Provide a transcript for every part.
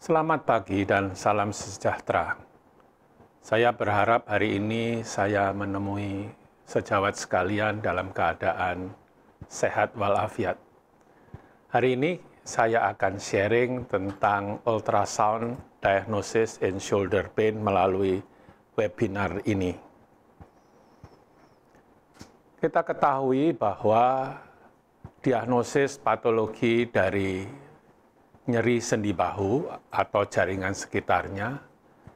Selamat pagi dan salam sejahtera. Saya berharap hari ini saya menemui sejawat sekalian dalam keadaan sehat walafiat. Hari ini saya akan sharing tentang ultrasound diagnosis in shoulder pain melalui webinar ini. Kita ketahui bahwa diagnosis patologi dari nyeri sendi bahu atau jaringan sekitarnya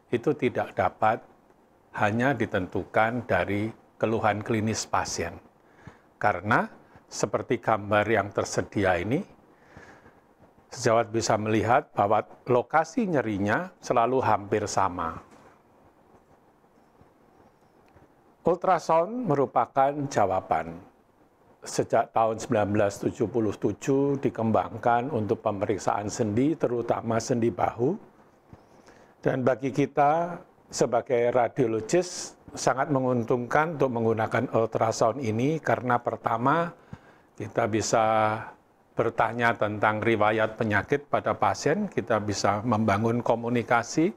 itu tidak dapat hanya ditentukan dari keluhan klinis pasien. Karena seperti gambar yang tersedia ini, sejawat bisa melihat bahwa lokasi nyerinya selalu hampir sama. Ultrasound merupakan jawaban. Sejak tahun 1977 dikembangkan untuk pemeriksaan sendi, terutama sendi bahu. Dan bagi kita sebagai radiologis sangat menguntungkan untuk menggunakan ultrasound ini karena pertama kita bisa bertanya tentang riwayat penyakit pada pasien, kita bisa membangun komunikasi,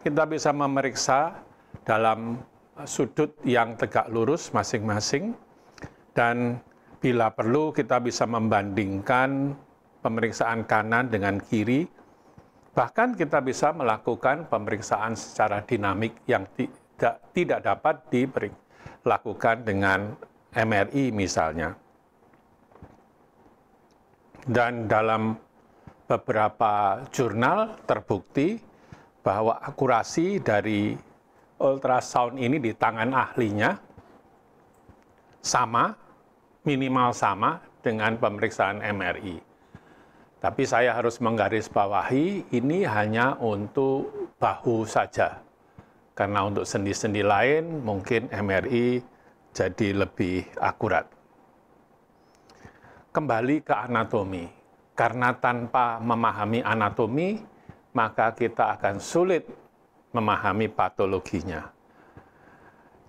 kita bisa memeriksa dalam sudut yang tegak lurus masing-masing, dan bila perlu kita bisa membandingkan pemeriksaan kanan dengan kiri, bahkan kita bisa melakukan pemeriksaan secara dinamik yang tidak dapat dilakukan dengan MRI misalnya. Dan dalam beberapa jurnal terbukti bahwa akurasi dari ultrasound ini di tangan ahlinya sama, minimal sama dengan pemeriksaan MRI. Tapi saya harus menggarisbawahi ini hanya untuk bahu saja. Karena untuk sendi-sendi lain mungkin MRI jadi lebih akurat. Kembali ke anatomi. Karena tanpa memahami anatomi, maka kita akan sulit memahami patologinya.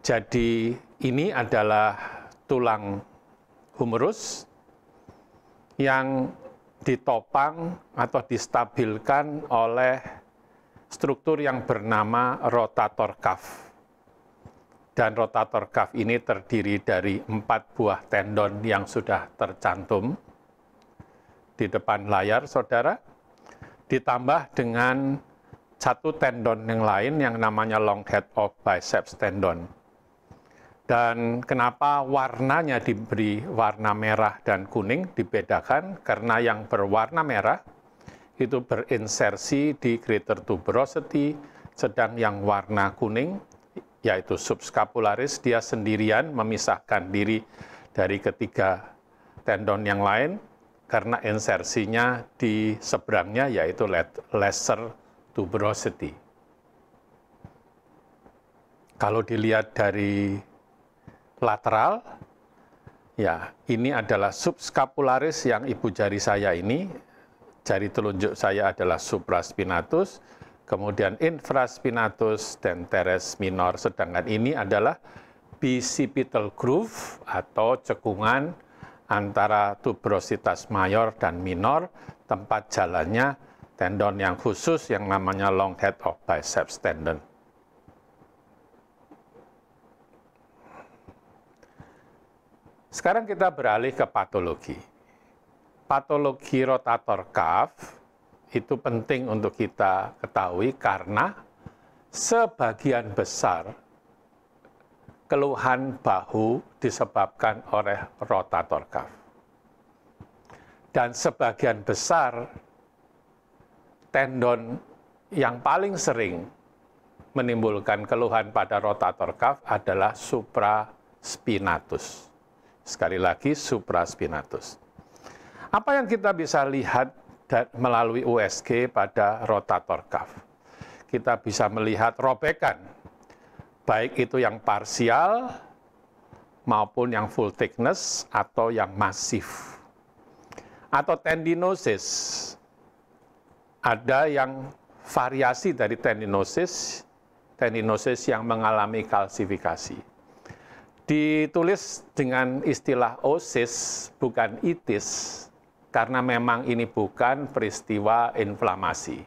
Jadi ini adalah tulang humerus yang ditopang atau distabilkan oleh struktur yang bernama rotator cuff. Dan rotator cuff ini terdiri dari 4 buah tendon yang sudah tercantum di depan layar, saudara, ditambah dengan satu tendon yang lain yang namanya long head of biceps tendon. Dan kenapa warnanya diberi warna merah dan kuning dibedakan? Karena yang berwarna merah itu berinsersi di greater tuberosity, sedang yang warna kuning, yaitu subscapularis, dia sendirian memisahkan diri dari ketiga tendon yang lain, karena insersinya di seberangnya, yaitu lesser tuberosity. Kalau dilihat dari lateral, ya ini adalah subscapularis yang ibu jari saya ini, jari telunjuk saya adalah supraspinatus, kemudian infraspinatus dan teres minor, sedangkan ini adalah bicipital groove atau cekungan antara tuberositas mayor dan minor, tempat jalannya tendon yang khusus yang namanya long head of biceps tendon. Sekarang kita beralih ke patologi. Patologi rotator cuff itu penting untuk kita ketahui karena sebagian besar keluhan bahu disebabkan oleh rotator cuff. Dan sebagian besar tendon yang paling sering menimbulkan keluhan pada rotator cuff adalah supraspinatus. Sekali lagi, supraspinatus. Apa yang kita bisa lihat melalui USG pada rotator cuff? Kita bisa melihat robekan, baik itu yang parsial maupun yang full thickness atau yang masif. Atau tendinosis. Ada yang variasi dari tendinosis yang mengalami kalsifikasi. Ditulis dengan istilah osis, bukan itis, karena memang ini bukan peristiwa inflamasi.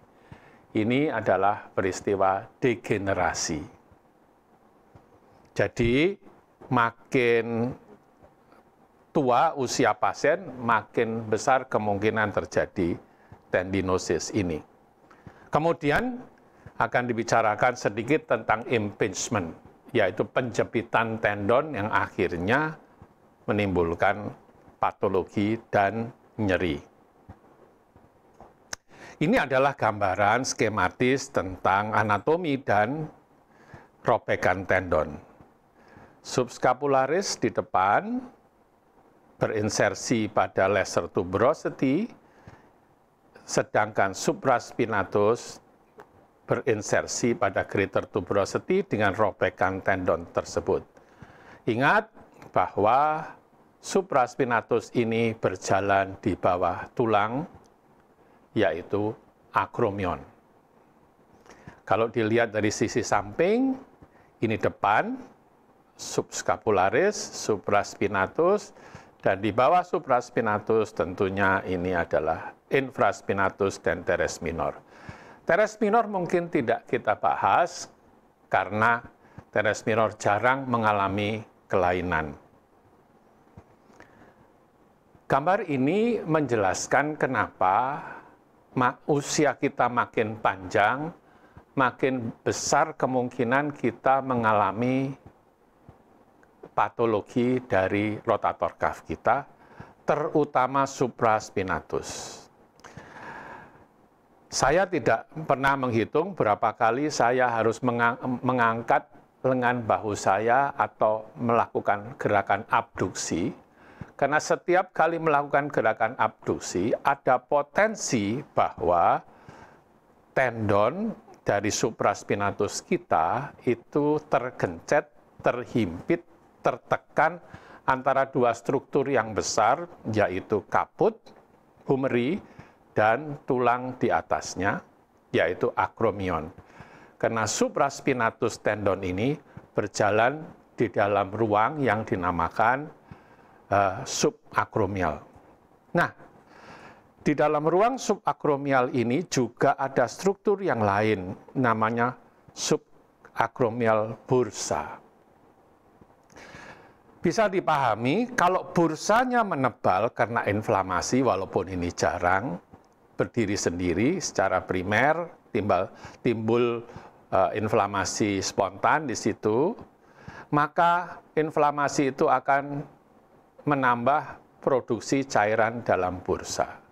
ini adalah peristiwa degenerasi. Jadi makin tua usia pasien, makin besar kemungkinan terjadi tendinosis ini. Kemudian akan dibicarakan sedikit tentang impingement, yaitu penjepitan tendon yang akhirnya menimbulkan patologi dan nyeri. Ini adalah gambaran skematis tentang anatomi dan robekan tendon. Subscapularis di depan berinsersi pada lesser tuberosity, sedangkan supraspinatus berinsersi pada greater tuberosity dengan robekan tendon tersebut. Ingat bahwa supraspinatus ini berjalan di bawah tulang, yaitu akromion. Kalau dilihat dari sisi samping, ini depan, subscapularis, supraspinatus, dan di bawah supraspinatus tentunya ini adalah infraspinatus dan teres minor. Teres minor mungkin tidak kita bahas karena teres minor jarang mengalami kelainan. Gambar ini menjelaskan kenapa usia kita makin panjang, makin besar kemungkinan kita mengalami patologi dari rotator cuff kita, terutama supraspinatus. Saya tidak pernah menghitung berapa kali saya harus mengangkat lengan bahu saya atau melakukan gerakan abduksi, karena setiap kali melakukan gerakan abduksi, ada potensi bahwa tendon dari supraspinatus kita itu tergencet, terhimpit, tertekan antara dua struktur yang besar, yaitu kaput, humeri, dan tulang di atasnya, yaitu akromion. Karena supraspinatus tendon ini berjalan di dalam ruang yang dinamakan subakromial. Nah, di dalam ruang subakromial ini juga ada struktur yang lain, namanya subakromial bursa. Bisa dipahami kalau bursanya menebal karena inflamasi, walaupun ini jarang, berdiri sendiri secara primer, timbul inflamasi spontan di situ, maka inflamasi itu akan menambah produksi cairan dalam bursa.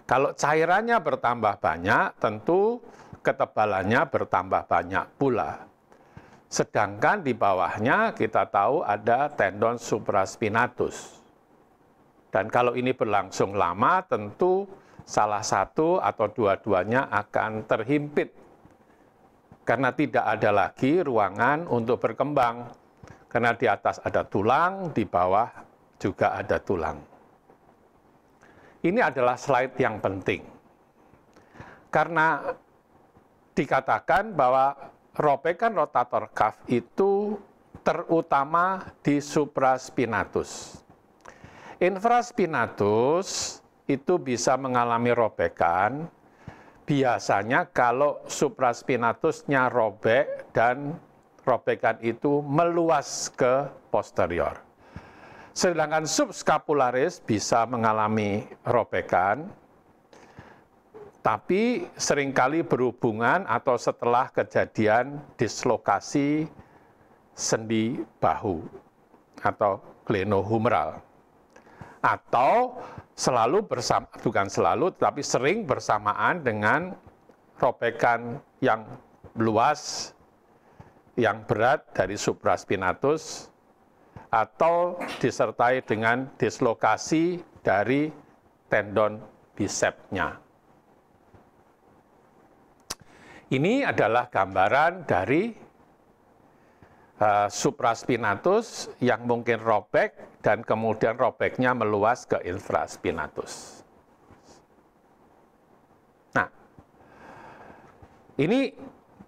Kalau cairannya bertambah banyak, tentu ketebalannya bertambah banyak pula. Sedangkan di bawahnya kita tahu ada tendon supraspinatus. Dan kalau ini berlangsung lama, tentu salah satu atau dua-duanya akan terhimpit. Karena tidak ada lagi ruangan untuk berkembang. Karena di atas ada tulang, di bawah juga ada tulang. Ini adalah slide yang penting. Karena dikatakan bahwa robekan rotator cuff itu terutama di supraspinatus. Infraspinatus itu bisa mengalami robekan, biasanya kalau supraspinatusnya robek dan robekan itu meluas ke posterior. Sedangkan subscapularis bisa mengalami robekan, tapi seringkali berhubungan atau setelah kejadian dislokasi sendi bahu atau glenohumeral. Atau selalu bersama, bukan selalu, tetapi sering bersamaan dengan robekan yang luas, yang berat dari supraspinatus, atau disertai dengan dislokasi dari tendon bisepsnya. Ini adalah gambaran dari supraspinatus yang mungkin robek dan kemudian robeknya meluas ke infraspinatus. Nah, ini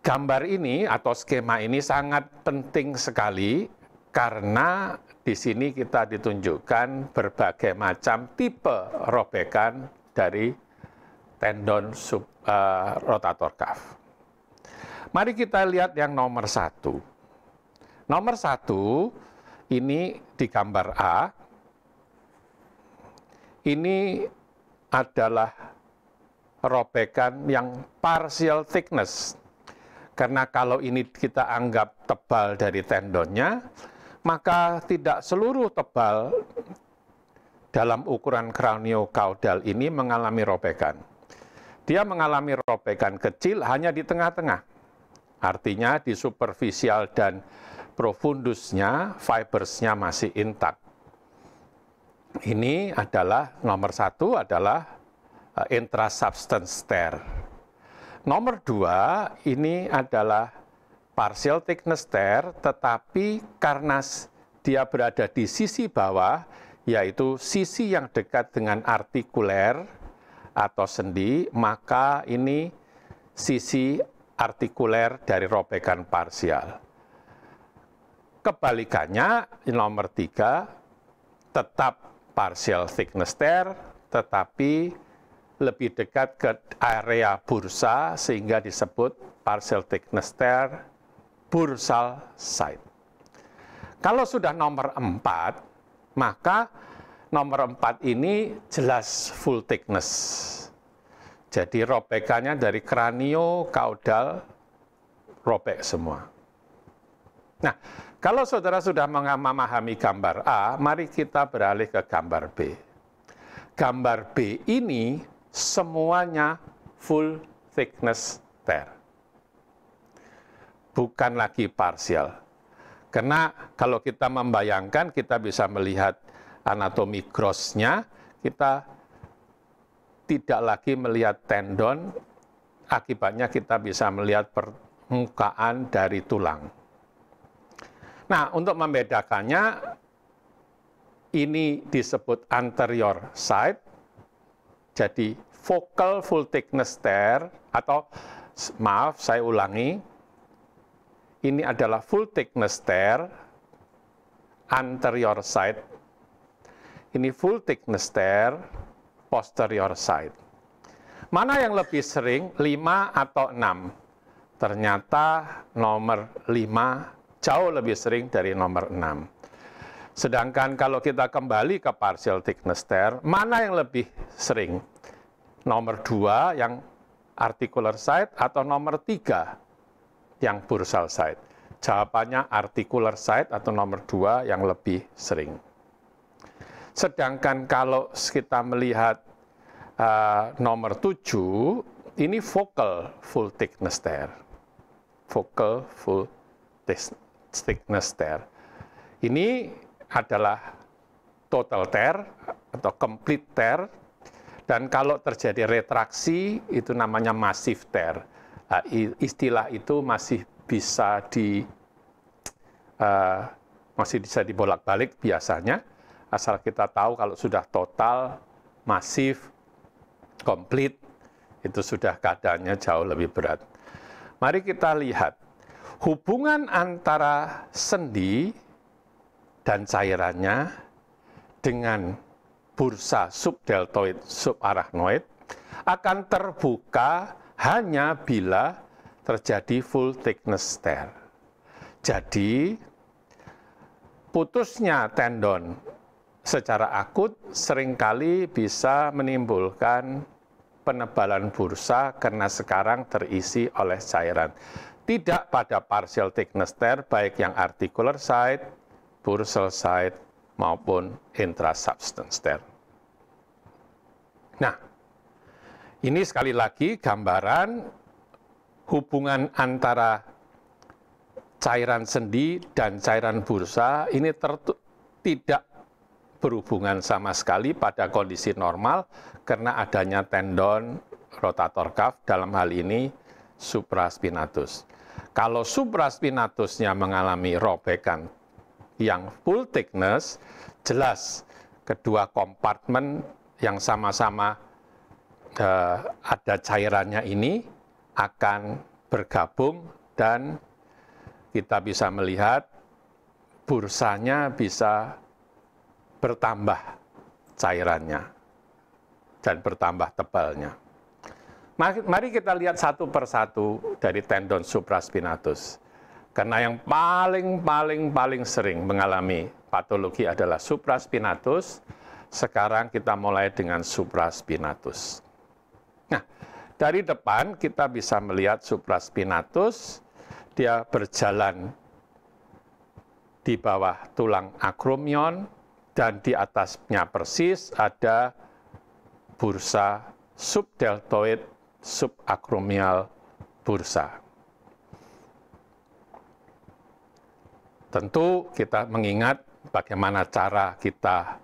gambar ini atau skema ini sangat penting sekali karena di sini kita ditunjukkan berbagai macam tipe robekan dari tendon rotator cuff. Mari kita lihat yang nomor 1. Nomor 1 ini di gambar A. Ini adalah robekan yang partial thickness. Karena kalau ini kita anggap tebal dari tendonnya, maka tidak seluruh tebal dalam ukuran kraniokaudal ini mengalami robekan. Dia mengalami robekan kecil hanya di tengah-tengah. Artinya di superficial dan profundusnya, fibersnya masih intak. Ini adalah nomor 1 adalah intrasubstance tear. Nomor 2 ini adalah partial thickness tear, tetapi karena dia berada di sisi bawah, yaitu sisi yang dekat dengan artikuler atau sendi, maka ini sisi artikuler dari robekan parsial. Kebalikannya, nomor 3 tetap partial thickness tear, tetapi lebih dekat ke area bursa sehingga disebut partial thickness tear bursal side. Kalau sudah nomor 4, maka nomor 4 ini jelas full thickness. Jadi robekannya dari kraniokaudal robek semua. Nah, kalau saudara sudah memahami gambar A, mari kita beralih ke gambar B. Gambar B ini semuanya full thickness tear. Bukan lagi parsial. Karena kalau kita membayangkan, kita bisa melihat anatomi gross-nya, kita tidak lagi melihat tendon, akibatnya kita bisa melihat permukaan dari tulang. Nah, untuk membedakannya, ini disebut anterior side, jadi focal full thickness tear, atau maaf, saya ulangi, ini adalah full thickness tear, anterior side, ini full thickness tear, posterior side. Mana yang lebih sering, 5 atau 6? Ternyata nomor 5 jauh lebih sering dari nomor 6. Sedangkan kalau kita kembali ke partial thickness tear, mana yang lebih sering? Nomor 2 yang articular side atau nomor 3 yang bursal side? Jawabannya articular side atau nomor 2 yang lebih sering. Sedangkan kalau kita melihat nomor 7, ini focal full thickness tear. Focal full thickness tear. Ini adalah total tear atau complete tear, dan kalau terjadi retraksi itu namanya massive tear. Nah, istilah itu masih bisa dibolak-balik biasanya, asal kita tahu kalau sudah total, masif, komplit, itu sudah keadaannya jauh lebih berat. Mari kita lihat hubungan antara sendi dan cairannya dengan bursa subdeltoid subarachnoid akan terbuka hanya bila terjadi full thickness tear. Jadi, putusnya tendon secara akut seringkali bisa menimbulkan penebalan bursa karena sekarang terisi oleh cairan. Tidak pada partial thickness tear, baik yang articular side, bursal side, maupun intrasubstance tear. Nah, ini sekali lagi gambaran hubungan antara cairan sendi dan cairan bursa ini tidak berhubungan sama sekali pada kondisi normal karena adanya tendon rotator cuff, dalam hal ini supraspinatus. Kalau supraspinatusnya mengalami robekan yang full thickness, jelas kedua kompartemen yang sama-sama ada cairannya ini akan bergabung dan kita bisa melihat bursanya bisa bertambah cairannya dan bertambah tebalnya. Mari kita lihat satu persatu dari tendon supraspinatus. Karena yang paling sering mengalami patologi adalah supraspinatus. Sekarang kita mulai dengan supraspinatus. Nah, dari depan kita bisa melihat supraspinatus, dia berjalan di bawah tulang acromion, dan di atasnya persis ada bursa subdeltoid subacromial bursa. Tentu kita mengingat bagaimana cara kita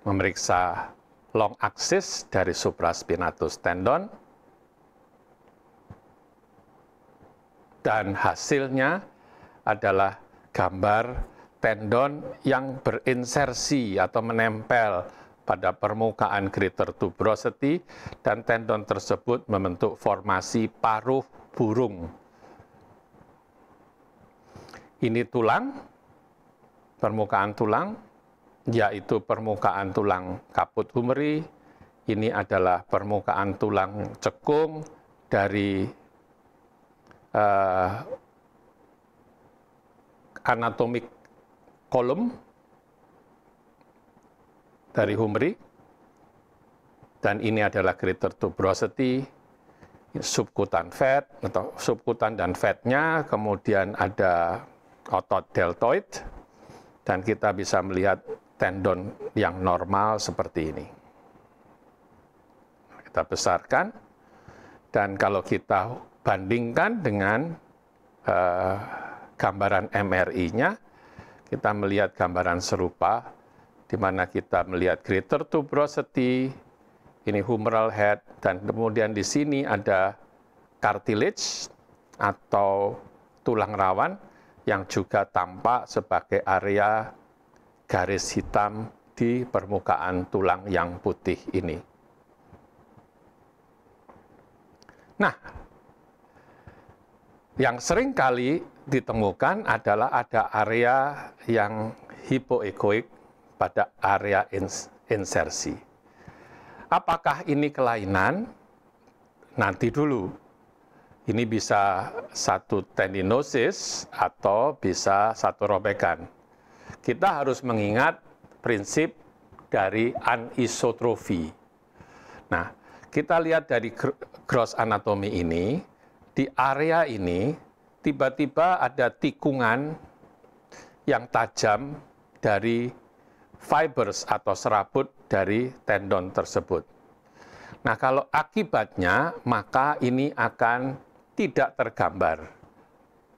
memeriksa long axis dari supraspinatus tendon, dan hasilnya adalah gambar tendon yang berinsersi atau menempel pada permukaan greater tuberosity, dan tendon tersebut membentuk formasi paruh burung. Ini tulang, permukaan tulang, yaitu permukaan tulang kaput humeri. Ini adalah permukaan tulang cekung dari anatomic column dari humeri, dan ini adalah greater tuberosity, subkutan fat atau subkutan dan fatnya, kemudian ada otot deltoid, dan kita bisa melihat tendon yang normal seperti ini. Kita besarkan, dan kalau kita bandingkan dengan gambaran MRI-nya, kita melihat gambaran serupa, di mana kita melihat greater tuberosity, ini humeral head, dan kemudian di sini ada cartilage atau tulang rawan yang juga tampak sebagai area garis hitam di permukaan tulang yang putih ini. Nah, yang sering kali ditemukan adalah ada area yang hipoekoik pada area insersi. Apakah ini kelainan? Nanti dulu. Ini bisa satu tendinosis atau bisa satu robekan. Kita harus mengingat prinsip dari anisotrofi. Nah, kita lihat dari gross anatomy ini, di area ini tiba-tiba ada tikungan yang tajam dari fibers atau serabut dari tendon tersebut. Nah, kalau akibatnya, maka ini akan tidak tergambar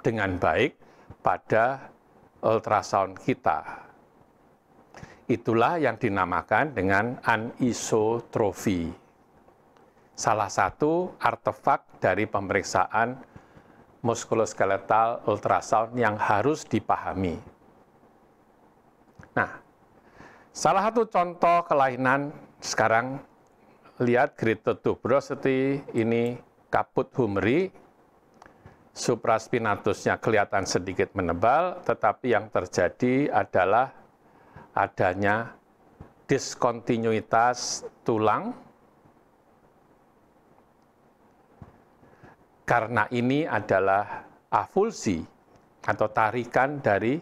dengan baik pada ultrasound kita. Itulah yang dinamakan dengan anisotrofi. Salah satu artefak dari pemeriksaan muskuloskeletal ultrasound yang harus dipahami. Nah, salah satu contoh kelainan sekarang, lihat greater tuberosity, ini kaput humeri, supraspinatusnya kelihatan sedikit menebal, tetapi yang terjadi adalah adanya diskontinuitas tulang, karena ini adalah avulsi atau tarikan dari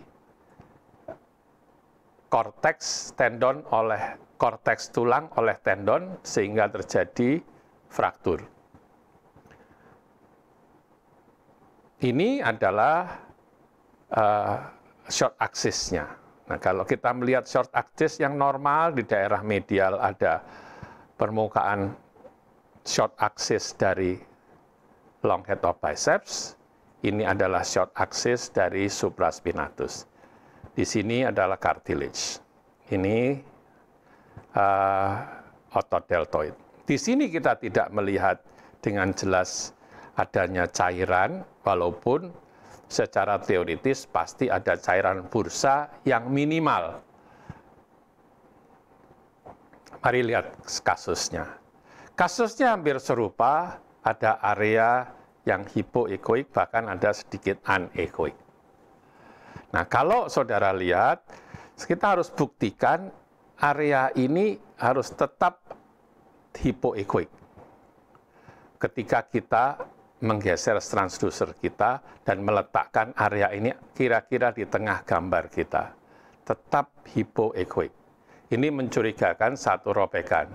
korteks tendon oleh korteks tulang oleh tendon, sehingga terjadi fraktur. Ini adalah short axis-nya. Nah, kalau kita melihat short axis yang normal, di daerah medial ada permukaan short axis dari long head of biceps. Ini adalah short axis dari supraspinatus. Di sini adalah cartilage. Ini otot deltoid. Di sini kita tidak melihat dengan jelas adanya cairan, walaupun secara teoritis pasti ada cairan bursa yang minimal. Mari lihat kasusnya. Kasusnya hampir serupa, ada area yang hipoekoik, bahkan ada sedikit anekoik. Nah, kalau saudara lihat, kita harus buktikan area ini harus tetap hipoekoik. ketika kita menggeser transducer kita dan meletakkan area ini kira-kira di tengah gambar kita. Tetap hipoechoic. Ini mencurigakan satu robekan.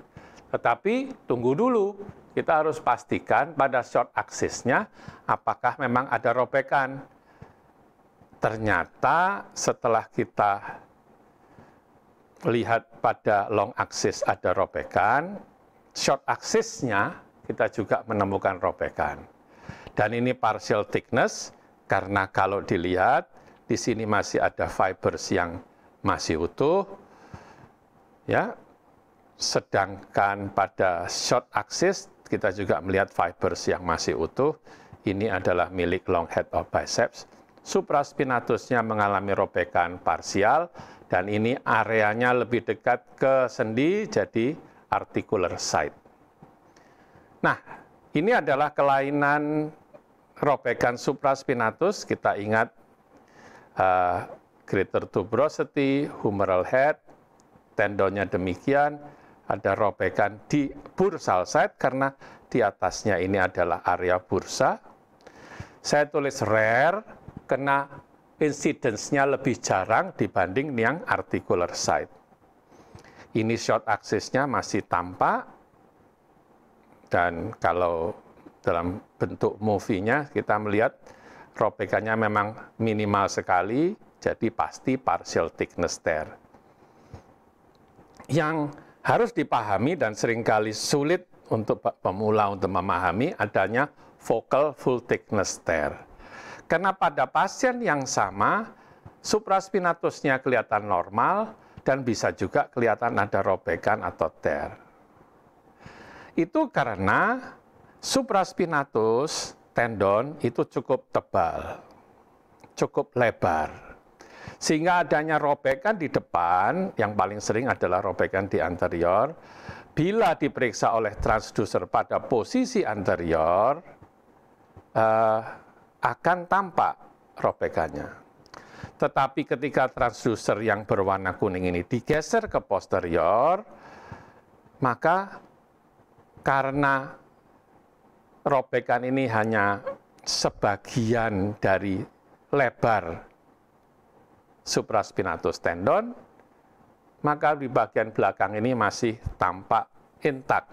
Tetapi tunggu dulu, kita harus pastikan pada short axis-nya apakah memang ada robekan. Ternyata setelah kita lihat pada long axis ada robekan, short axis-nya kita juga menemukan robekan. Dan ini partial thickness, karena kalau dilihat, di sini masih ada fibers yang masih utuh, ya. Sedangkan pada short axis, kita juga melihat fibers yang masih utuh. Ini adalah milik long head of biceps. Supraspinatusnya mengalami robekan parsial, dan ini areanya lebih dekat ke sendi, jadi articular site. Nah, ini adalah kelainan robekan supraspinatus. Kita ingat greater tuberosity, humeral head, tendonnya demikian, ada robekan di bursal site karena di atasnya ini adalah area bursa. Saya tulis rare karena incidence-nya lebih jarang dibanding yang articular site. Ini short axis-nya masih tampak, dan kalau dalam bentuk movie-nya kita melihat robekannya memang minimal sekali, jadi pasti partial thickness tear. Yang harus dipahami dan seringkali sulit untuk pemula untuk memahami adanya focal full thickness tear. Karena pada pasien yang sama, supraspinatusnya kelihatan normal dan bisa juga kelihatan ada robekan atau tear. Itu karena supraspinatus tendon itu cukup tebal, cukup lebar. Sehingga adanya robekan di depan, yang paling sering adalah robekan di anterior, bila diperiksa oleh transducer pada posisi anterior, akan tampak robekannya. Tetapi ketika transducer yang berwarna kuning ini digeser ke posterior, maka karena robekan ini hanya sebagian dari lebar supraspinatus tendon, maka di bagian belakang ini masih tampak intak.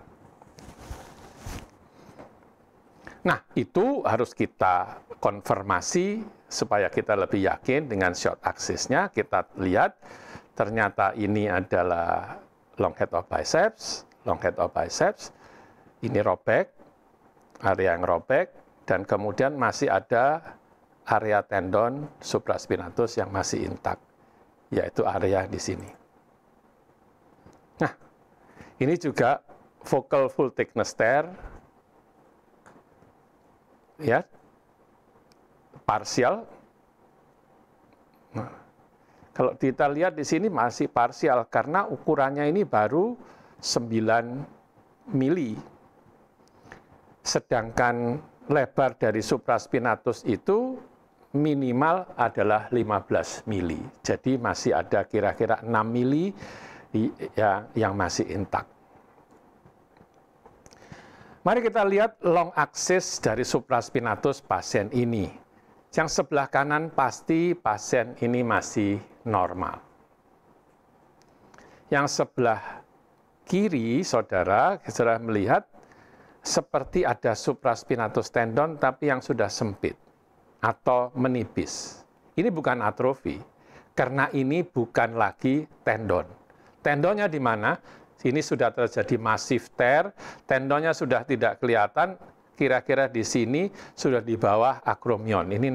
Nah, itu harus kita konfirmasi supaya kita lebih yakin dengan short axis-nya. Kita lihat ternyata ini adalah long head of biceps, ini robek, area yang robek, dan kemudian masih ada area tendon supraspinatus yang masih intak, yaitu area di sini. Nah, ini juga focal full thickness tear, ya, parsial. Nah, kalau kita lihat di sini masih parsial karena ukurannya ini baru 9 mili. Sedangkan lebar dari supraspinatus itu minimal adalah 15 mili. Jadi masih ada kira-kira 6 mili yang masih intak. Mari kita lihat long axis dari supraspinatus pasien ini. Yang sebelah kanan pasti pasien ini masih normal. Yang sebelah kiri, saudara melihat seperti ada supraspinatus tendon tapi yang sudah sempit atau menipis. Ini bukan atrofi, karena ini bukan lagi tendon. Tendonnya di mana? Ini sudah terjadi massive tear, tendonnya sudah tidak kelihatan, kira-kira di sini sudah di bawah akromion. Ini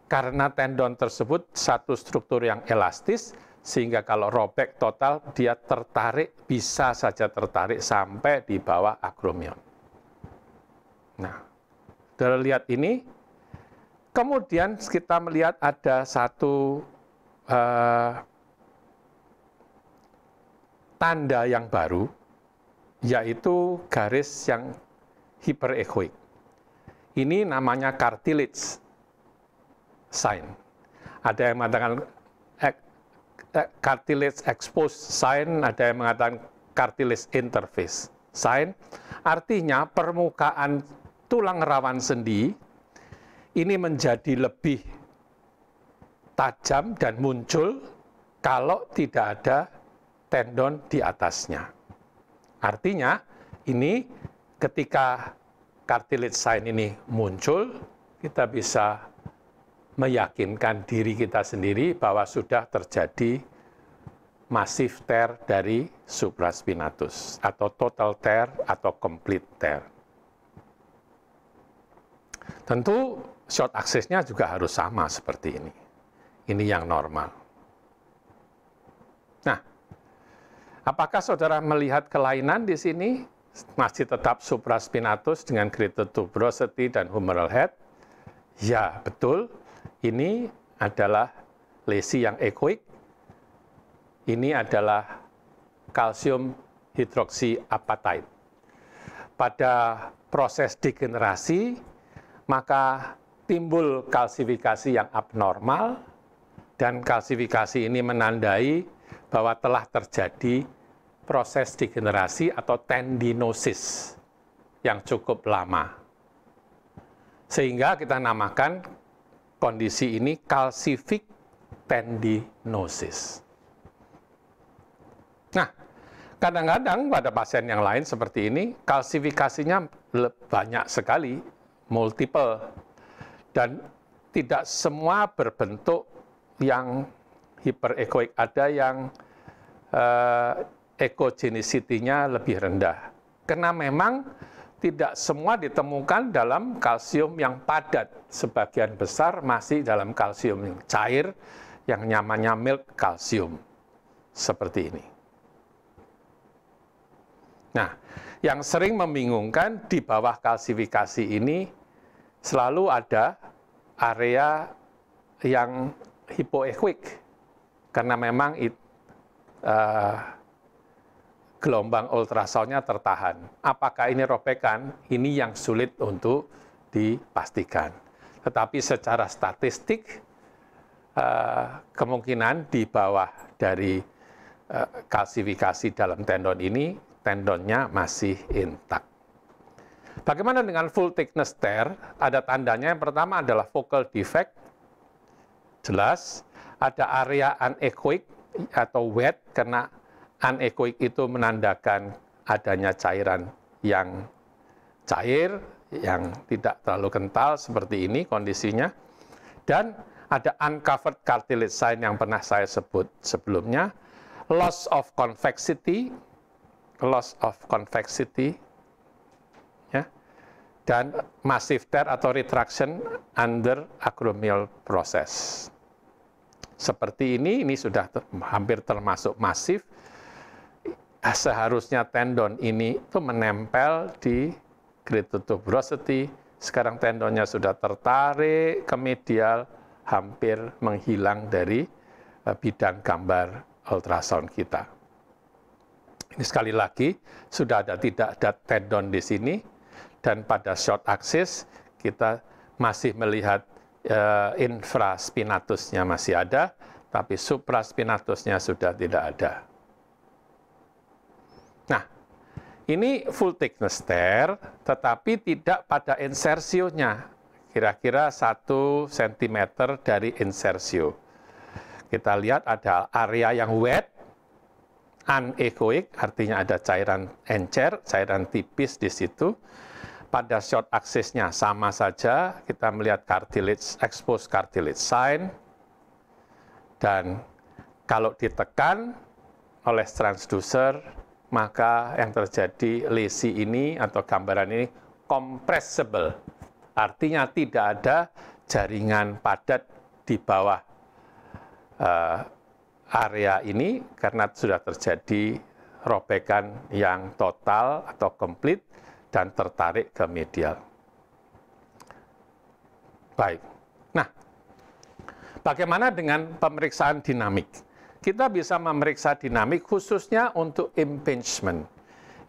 karena tendon tersebut satu struktur yang elastis, sehingga kalau robek total, dia tertarik, bisa saja tertarik sampai di bawah akromion. Nah, sudah lihat ini. Kemudian kita melihat ada satu tanda yang baru, yaitu garis yang hyperechoic. Ini namanya cartilage sign. Ada yang mengatakan cartilage exposed sign, ada yang mengatakan cartilage interface sign, artinya permukaan tulang rawan sendi ini menjadi lebih tajam dan muncul kalau tidak ada tendon di atasnya. Artinya, ini ketika cartilage sign ini muncul, kita bisa meyakinkan diri kita sendiri bahwa sudah terjadi massive tear dari supraspinatus, atau total tear atau complete tear. Tentu short axis-nya juga harus sama seperti ini. Ini yang normal. Nah, apakah saudara melihat kelainan di sini? Masih tetap supraspinatus dengan greater tuberosity dan humeral head? Ya, betul. Ini adalah lesi yang ekoik. Ini adalah kalsium hidroksiapatite. Pada proses degenerasi, maka timbul kalsifikasi yang abnormal, dan kalsifikasi ini menandai bahwa telah terjadi proses degenerasi atau tendinosis yang cukup lama. Sehingga kita namakan kondisi ini calcific tendinosis. Nah, kadang-kadang pada pasien yang lain seperti ini, kalsifikasinya banyak sekali, multiple, dan tidak semua berbentuk yang hyperechoic, ada yang echogenicity-nya lebih rendah. Karena memang tidak semua ditemukan dalam kalsium yang padat. Sebagian besar masih dalam kalsium yang cair, yang namanya milk kalsium. Seperti ini. Nah, yang sering membingungkan di bawah kalsifikasi ini selalu ada area yang hypoechoic. Karena memang gelombang ultrasoundnya tertahan. Apakah ini robekan? Ini yang sulit untuk dipastikan. Tetapi secara statistik, kemungkinan di bawah dari kalsifikasi dalam tendon ini, tendonnya masih intak. Bagaimana dengan full thickness tear? Ada tandanya. Yang pertama adalah focal defect. Jelas. Ada area anechoic atau wet, karena anechoic itu menandakan adanya cairan yang cair, yang tidak terlalu kental, seperti ini kondisinya. Dan ada uncovered cartilage sign yang pernah saya sebut sebelumnya, loss of convexity, ya, dan massive tear atau retraction under acromial process. Seperti ini sudah hampir termasuk masif. Seharusnya tendon ini itu menempel di greater tuberosity. Sekarang tendonnya sudah tertarik ke medial, hampir menghilang dari bidang gambar ultrasound kita. Ini sekali lagi, sudah tidak ada tendon di sini, dan pada short axis kita masih melihat infraspinatusnya masih ada, tapi supraspinatusnya sudah tidak ada. Nah, ini full thickness tear, tetapi tidak pada insersionya, kira-kira 1 cm dari insersio. Kita lihat ada area yang wet, anechoic, artinya ada cairan encer, cairan tipis di situ. Pada short axis-nya sama saja, kita melihat cartilage, exposed cartilage sign, dan kalau ditekan oleh transducer, maka yang terjadi lesi ini atau gambaran ini compressible, artinya tidak ada jaringan padat di bawah area ini karena sudah terjadi robekan yang total atau komplit dan tertarik ke medial. Baik. Nah, bagaimana dengan pemeriksaan dinamik? Kita bisa memeriksa dinamik khususnya untuk impingement.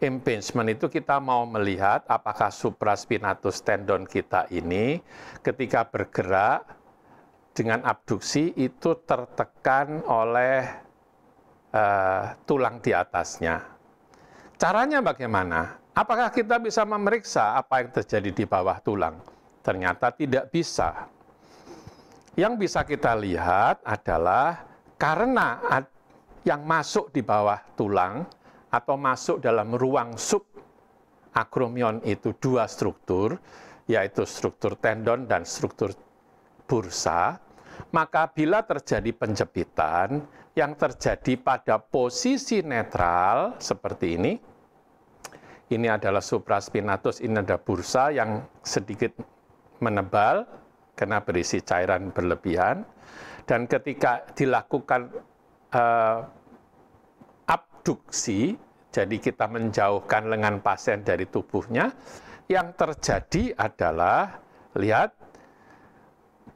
Impingement itu kita mau melihat apakah supraspinatus tendon kita ini ketika bergerak dengan abduksi itu tertekan oleh tulang di atasnya. Caranya bagaimana? Apakah kita bisa memeriksa apa yang terjadi di bawah tulang? Ternyata tidak bisa. Yang bisa kita lihat adalah karena yang masuk di bawah tulang atau masuk dalam ruang subakromion itu dua struktur, yaitu struktur tendon dan struktur bursa, maka bila terjadi penjepitan yang terjadi pada posisi netral seperti ini adalah supraspinatus, ini ada bursa yang sedikit menebal karena berisi cairan berlebihan, dan ketika dilakukan abduksi, jadi kita menjauhkan lengan pasien dari tubuhnya, yang terjadi adalah, lihat,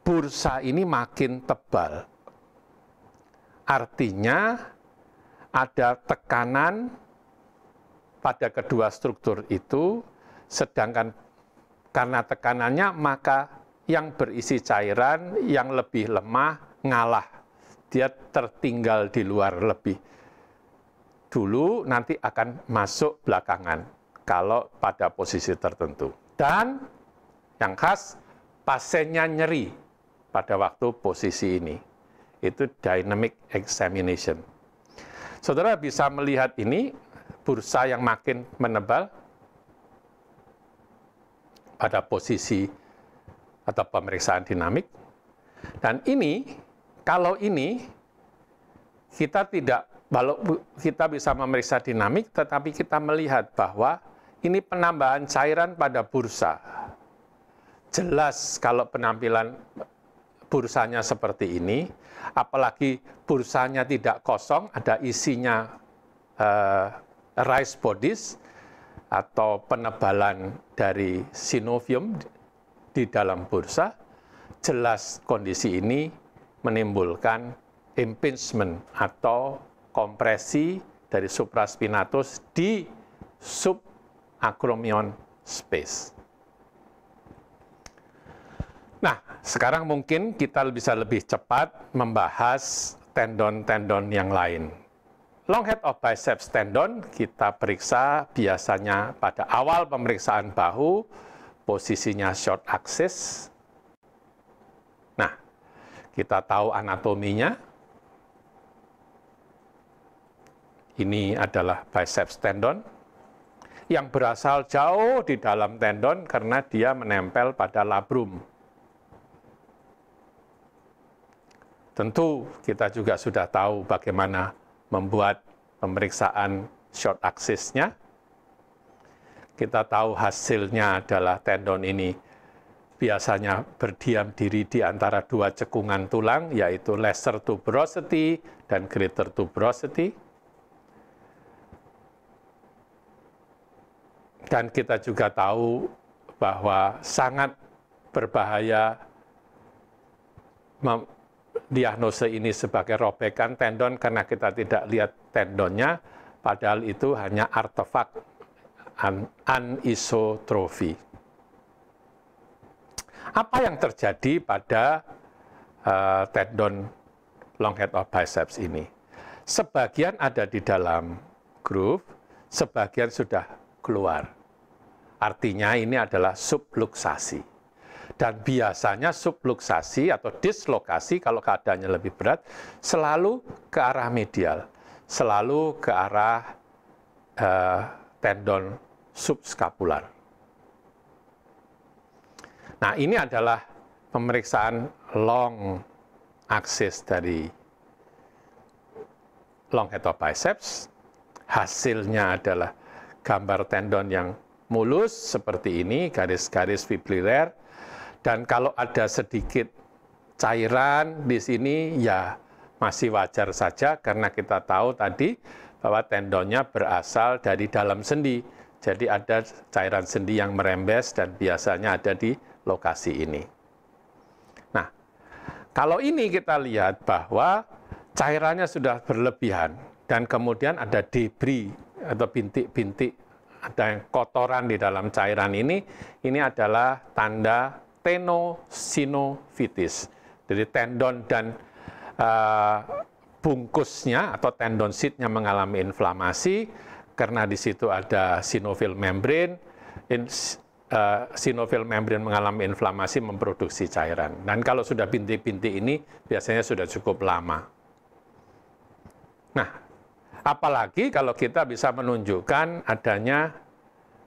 bursa ini makin tebal. Artinya ada tekanan pada kedua struktur itu, sedangkan karena tekanannya maka yang berisi cairan yang lebih lemah ngalah. Dia tertinggal di luar lebih dulu, nanti akan masuk belakangan kalau pada posisi tertentu. Dan yang khas, pasiennya nyeri pada waktu posisi ini. Itu dynamic examination. Saudara bisa melihat ini, bursa yang makin menebal pada posisi atau pemeriksaan dinamik. Dan ini, kalau ini, kita tidak, kalau kita bisa memeriksa dinamik, tetapi kita melihat bahwa ini penambahan cairan pada bursa. Jelas kalau penampilan bursanya seperti ini, apalagi bursanya tidak kosong, ada isinya raised bodies atau penebalan dari synovium di dalam bursa, jelas kondisi ini menimbulkan impingement atau kompresi dari supraspinatus di subacromion space. Nah, sekarang mungkin kita bisa lebih cepat membahas tendon-tendon yang lain. Long head of biceps tendon kita periksa biasanya pada awal pemeriksaan bahu, posisinya short axis. Nah, kita tahu anatominya. Ini adalah biceps tendon yang berasal jauh di dalam tendon karena dia menempel pada labrum. Tentu kita juga sudah tahu bagaimana membuat pemeriksaan short axis-nya. Kita tahu hasilnya adalah tendon ini biasanya berdiam diri di antara dua cekungan tulang, yaitu lesser tuberosity dan greater tuberosity. Dan kita juga tahu bahwa sangat berbahaya diagnosa ini sebagai robekan tendon karena kita tidak lihat tendonnya, padahal itu hanya artefak anisotrofi. Apa yang terjadi pada tendon long head of biceps ini? Sebagian ada di dalam groove, sebagian sudah keluar. Artinya ini adalah subluxasi. Dan biasanya subluxasi atau dislokasi kalau keadaannya lebih berat selalu ke arah medial, selalu ke arah tendon subscapular. Nah, ini adalah pemeriksaan long axis dari long head of biceps. Hasilnya adalah gambar tendon yang mulus seperti ini, garis-garis fibriler. Dan kalau ada sedikit cairan di sini, ya masih wajar saja karena kita tahu tadi bahwa tendonnya berasal dari dalam sendi. Jadi ada cairan sendi yang merembes dan biasanya ada di lokasi ini. Nah, kalau ini kita lihat bahwa cairannya sudah berlebihan dan kemudian ada debris atau bintik-bintik, ada yang kotoran di dalam cairan ini adalah tanda tenosinovitis. Jadi tendon dan bungkusnya atau tendon sheath-nya mengalami inflamasi, karena di situ ada synovial membrane, synovial membrane mengalami inflamasi memproduksi cairan. Dan kalau sudah bintik-bintik ini biasanya sudah cukup lama. Nah, apalagi kalau kita bisa menunjukkan adanya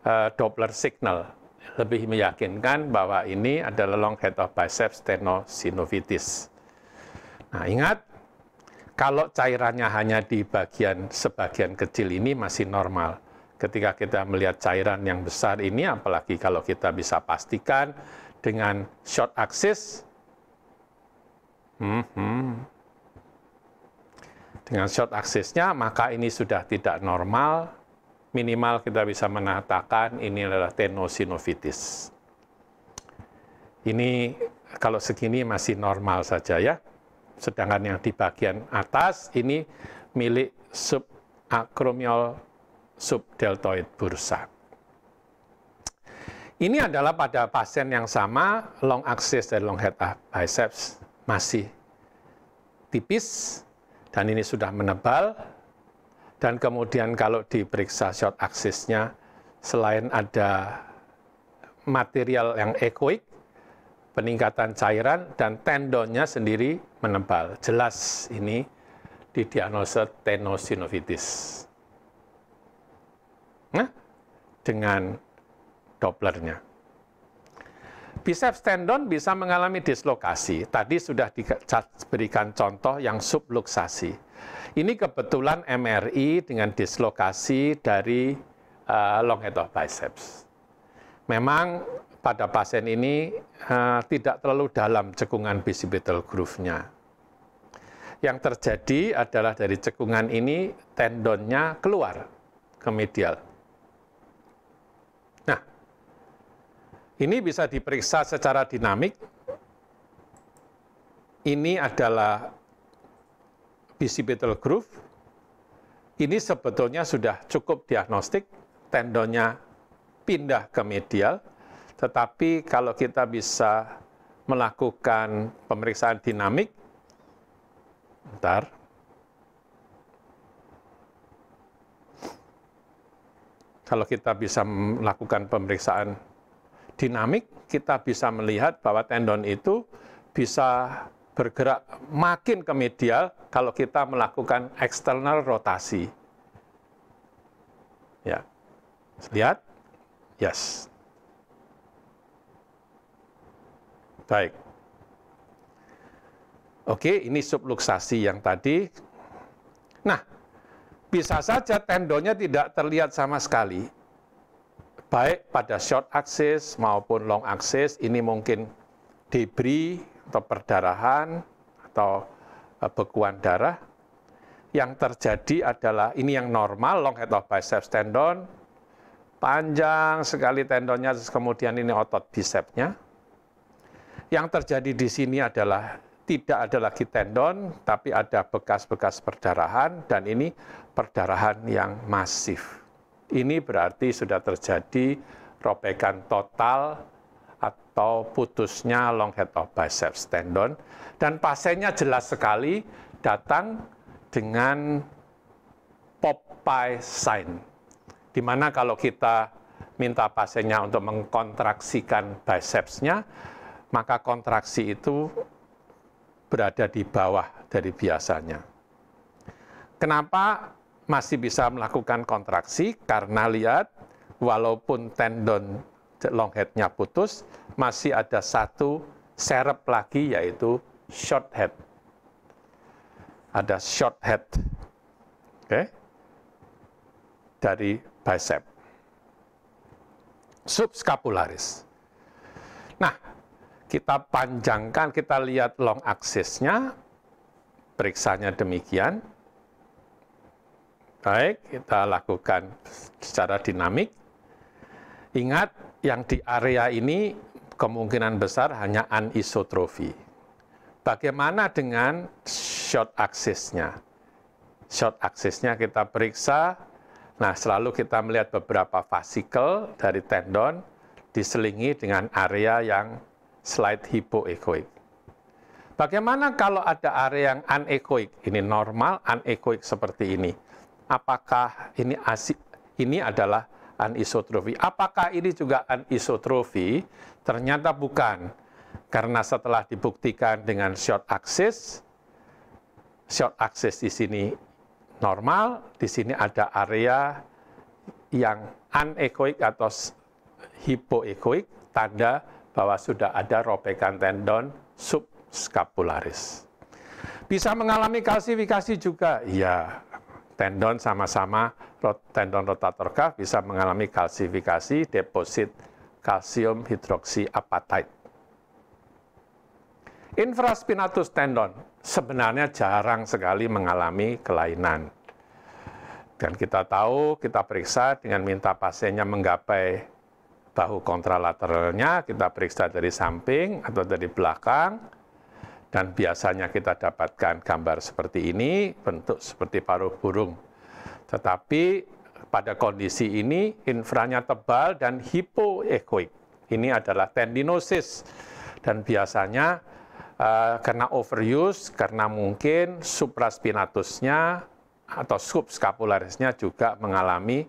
Doppler signal, lebih meyakinkan bahwa ini adalah long head of biceps tenosynovitis. Nah, ingat, kalau cairannya hanya di sebagian kecil ini masih normal. Ketika kita melihat cairan yang besar ini, apalagi kalau kita bisa pastikan dengan short axis, dengan short axisnya, maka ini sudah tidak normal. Minimal kita bisa mengatakan ini adalah tenosynovitis. Ini kalau segini masih normal saja ya. Sedangkan yang di bagian atas ini milik subacromial subdeltoid bursa. Ini adalah pada pasien yang sama, long axis dan long head biceps masih tipis, dan ini sudah menebal. Dan kemudian kalau diperiksa short axis-nya, selain ada material yang ekoik, peningkatan cairan, dan tendonnya sendiri menebal. Jelas ini didiagnosa tenosynovitis. Nah, dengan Dopplernya. Biceps tendon bisa mengalami dislokasi. Tadi sudah diberikan contoh yang subluxasi. Ini kebetulan MRI dengan dislokasi dari long head of biceps. Memang pada pasien ini tidak terlalu dalam cekungan bicipital groove-nya. Yang terjadi adalah dari cekungan ini tendonnya keluar ke medial. Nah, ini bisa diperiksa secara dinamik. Ini adalah bicipital groove. Ini sebetulnya sudah cukup diagnostik, tendonnya pindah ke medial, tetapi kalau kita bisa melakukan pemeriksaan dinamik, bentar, kalau kita bisa melakukan pemeriksaan dinamik, kita bisa melihat bahwa tendon itu bisa bergerak makin ke medial kalau kita melakukan external rotasi. Ya, lihat, yes. Baik. Oke, ini subluxasi yang tadi. Nah, bisa saja tendonnya tidak terlihat sama sekali. Baik pada short axis maupun long axis, ini mungkin debris atau perdarahan atau bekuan darah. Yang terjadi adalah ini yang normal, long head of biceps tendon, panjang sekali tendonnya, kemudian ini otot bicepsnya. Yang terjadi di sini adalah tidak ada lagi tendon, tapi ada bekas-bekas perdarahan, dan ini perdarahan yang masif. Ini berarti sudah terjadi robekan total atau putusnya long head of biceps tendon, dan pasiennya jelas sekali datang dengan Popeye sign, di mana kalau kita minta pasiennya untuk mengkontraksikan bicepsnya, maka kontraksi itu berada di bawah dari biasanya. Kenapa masih bisa melakukan kontraksi? Karena lihat, walaupun tendon long head-nya putus, masih ada satu serep lagi, yaitu short head. Ada short head, oke, dari bicep. Subscapularis. Nah, kita panjangkan, kita lihat long axis-nya, periksanya demikian. Baik, kita lakukan secara dinamik. Ingat, yang di area ini kemungkinan besar hanya anisotrofi. Bagaimana dengan short axis-nya? Short axis-nya kita periksa. Nah, selalu kita melihat beberapa fasikel dari tendon diselingi dengan area yang slight hypoechoic. Bagaimana kalau ada area yang anechoic? Ini normal, anechoic seperti ini. Apakah ini ini adalah anisotrofi. Apakah ini juga anisotrofi? Ternyata bukan. Karena setelah dibuktikan dengan short axis di sini normal, di sini ada area yang anechoic atau hipoechoic, tanda bahwa sudah ada robekan tendon subscapularis. Bisa mengalami kalsifikasi juga? Ya, tendon sama-sama, tendon rotator cuff bisa mengalami kalsifikasi, deposit kalsium hidroksiapatite. Infraspinatus tendon sebenarnya jarang sekali mengalami kelainan. Dan kita tahu, kita periksa dengan minta pasiennya menggapai bahu kontralateralnya, kita periksa dari samping atau dari belakang, dan biasanya kita dapatkan gambar seperti ini, bentuk seperti paruh burung. Tetapi pada kondisi ini, infranya tebal dan hipoechoic. Ini adalah tendinosis, dan biasanya karena overuse, karena mungkin supraspinatusnya atau subscapularisnya juga mengalami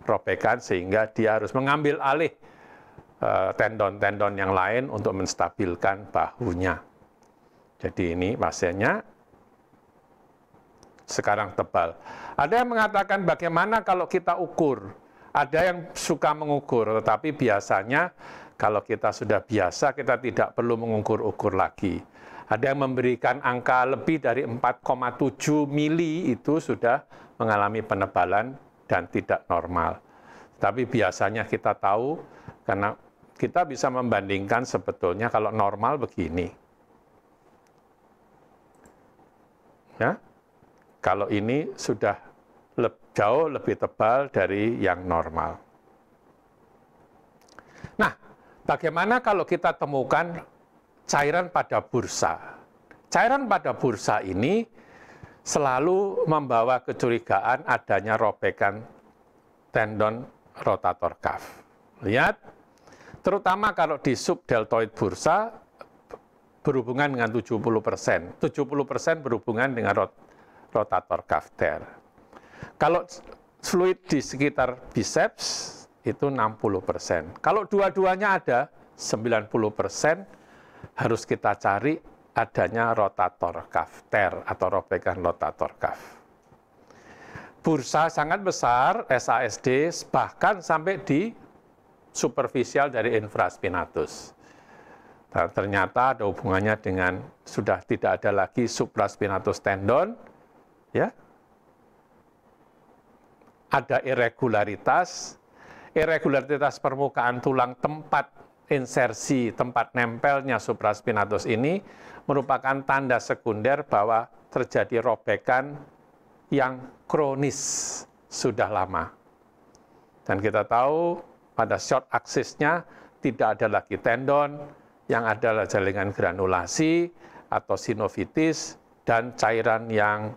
robekan sehingga dia harus mengambil alih tendon-tendon yang lain untuk menstabilkan bahunya. Jadi ini pasiennya sekarang tebal. Ada yang mengatakan bagaimana kalau kita ukur? Ada yang suka mengukur, tetapi biasanya kalau kita sudah biasa, kita tidak perlu mengukur-ukur lagi. Ada yang memberikan angka lebih dari 4,7 mili itu sudah mengalami penebalan dan tidak normal. Tapi biasanya kita tahu, karena kita bisa membandingkan sebetulnya kalau normal begini. Ya, kalau ini sudah jauh lebih tebal dari yang normal. Nah, bagaimana kalau kita temukan cairan pada bursa? Cairan pada bursa ini selalu membawa kecurigaan adanya robekan tendon rotator cuff. Lihat, terutama kalau di subdeltoid bursa berhubungan dengan 70%. 70% berhubungan dengan rotator cuff tear. Kalau fluid di sekitar biceps itu 60%. Kalau dua-duanya ada, 90% harus kita cari adanya rotator cuff tear atau robekan rotator cuff. Bursa sangat besar, SASD, bahkan sampai di superficial dari infraspinatus. Dan ternyata ada hubungannya dengan sudah tidak ada lagi supraspinatus tendon, ya. Ada irregularitas permukaan tulang tempat insersi, tempat nempelnya supraspinatus ini merupakan tanda sekunder bahwa terjadi robekan yang kronis sudah lama. Dan kita tahu pada short axis-nya tidak ada lagi tendon, yang ada adalah jaringan granulasi atau sinovitis dan cairan yang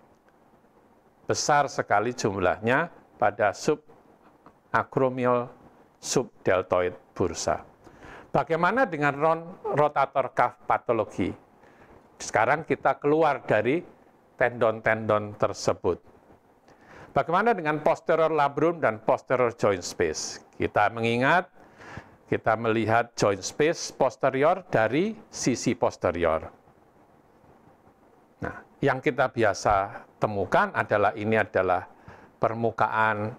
besar sekali jumlahnya pada subacromial subdeltoid bursa. Bagaimana dengan rotator cuff patologi? Sekarang kita keluar dari tendon-tendon tersebut. Bagaimana dengan posterior labrum dan posterior joint space? Kita mengingat, kita melihat joint space posterior dari sisi posterior. Nah, yang kita biasa temukan adalah ini adalah permukaan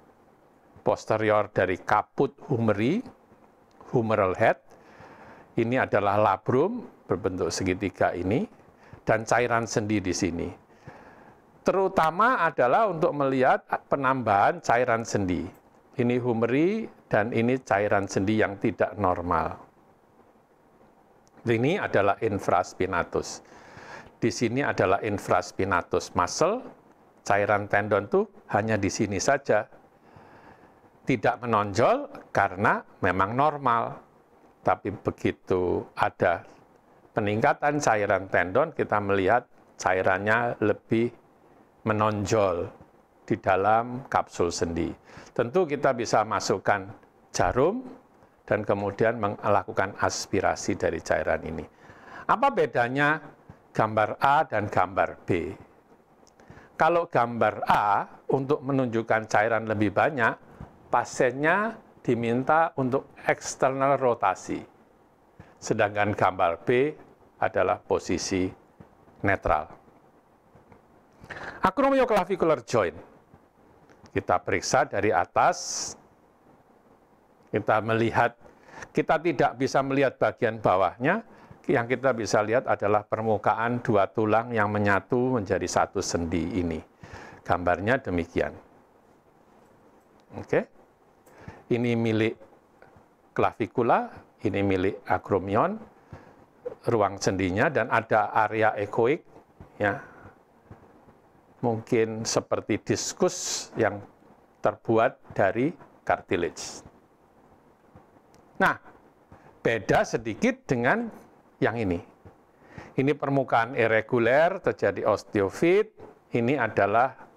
posterior dari kaput humeri, humeral head. Ini adalah labrum berbentuk segitiga ini, dan cairan sendi di sini. Terutama adalah untuk melihat penambahan cairan sendi. Ini humeri dan ini cairan sendi yang tidak normal. Ini adalah infraspinatus. Di sini adalah infraspinatus muscle. Cairan tendon itu hanya di sini saja. Tidak menonjol karena memang normal. Tapi begitu ada peningkatan cairan tendon, kita melihat cairannya lebih menonjol di dalam kapsul sendi. Tentu kita bisa masukkan jarum dan kemudian melakukan aspirasi dari cairan ini. Apa bedanya gambar A dan gambar B? Kalau gambar A untuk menunjukkan cairan lebih banyak, pasiennya diminta untuk eksternal rotasi. Sedangkan gambar B adalah posisi netral. Acromioclavicular joint. Kita periksa dari atas, kita melihat, kita tidak bisa melihat bagian bawahnya, yang kita bisa lihat adalah permukaan dua tulang yang menyatu menjadi satu sendi ini. Gambarnya demikian. Oke. Ini milik klavikula, ini milik akromion, ruang sendinya, dan ada area ekoik, ya. Mungkin seperti diskus yang terbuat dari cartilage. Nah, beda sedikit dengan yang ini. Ini permukaan irreguler, terjadi osteofit, ini adalah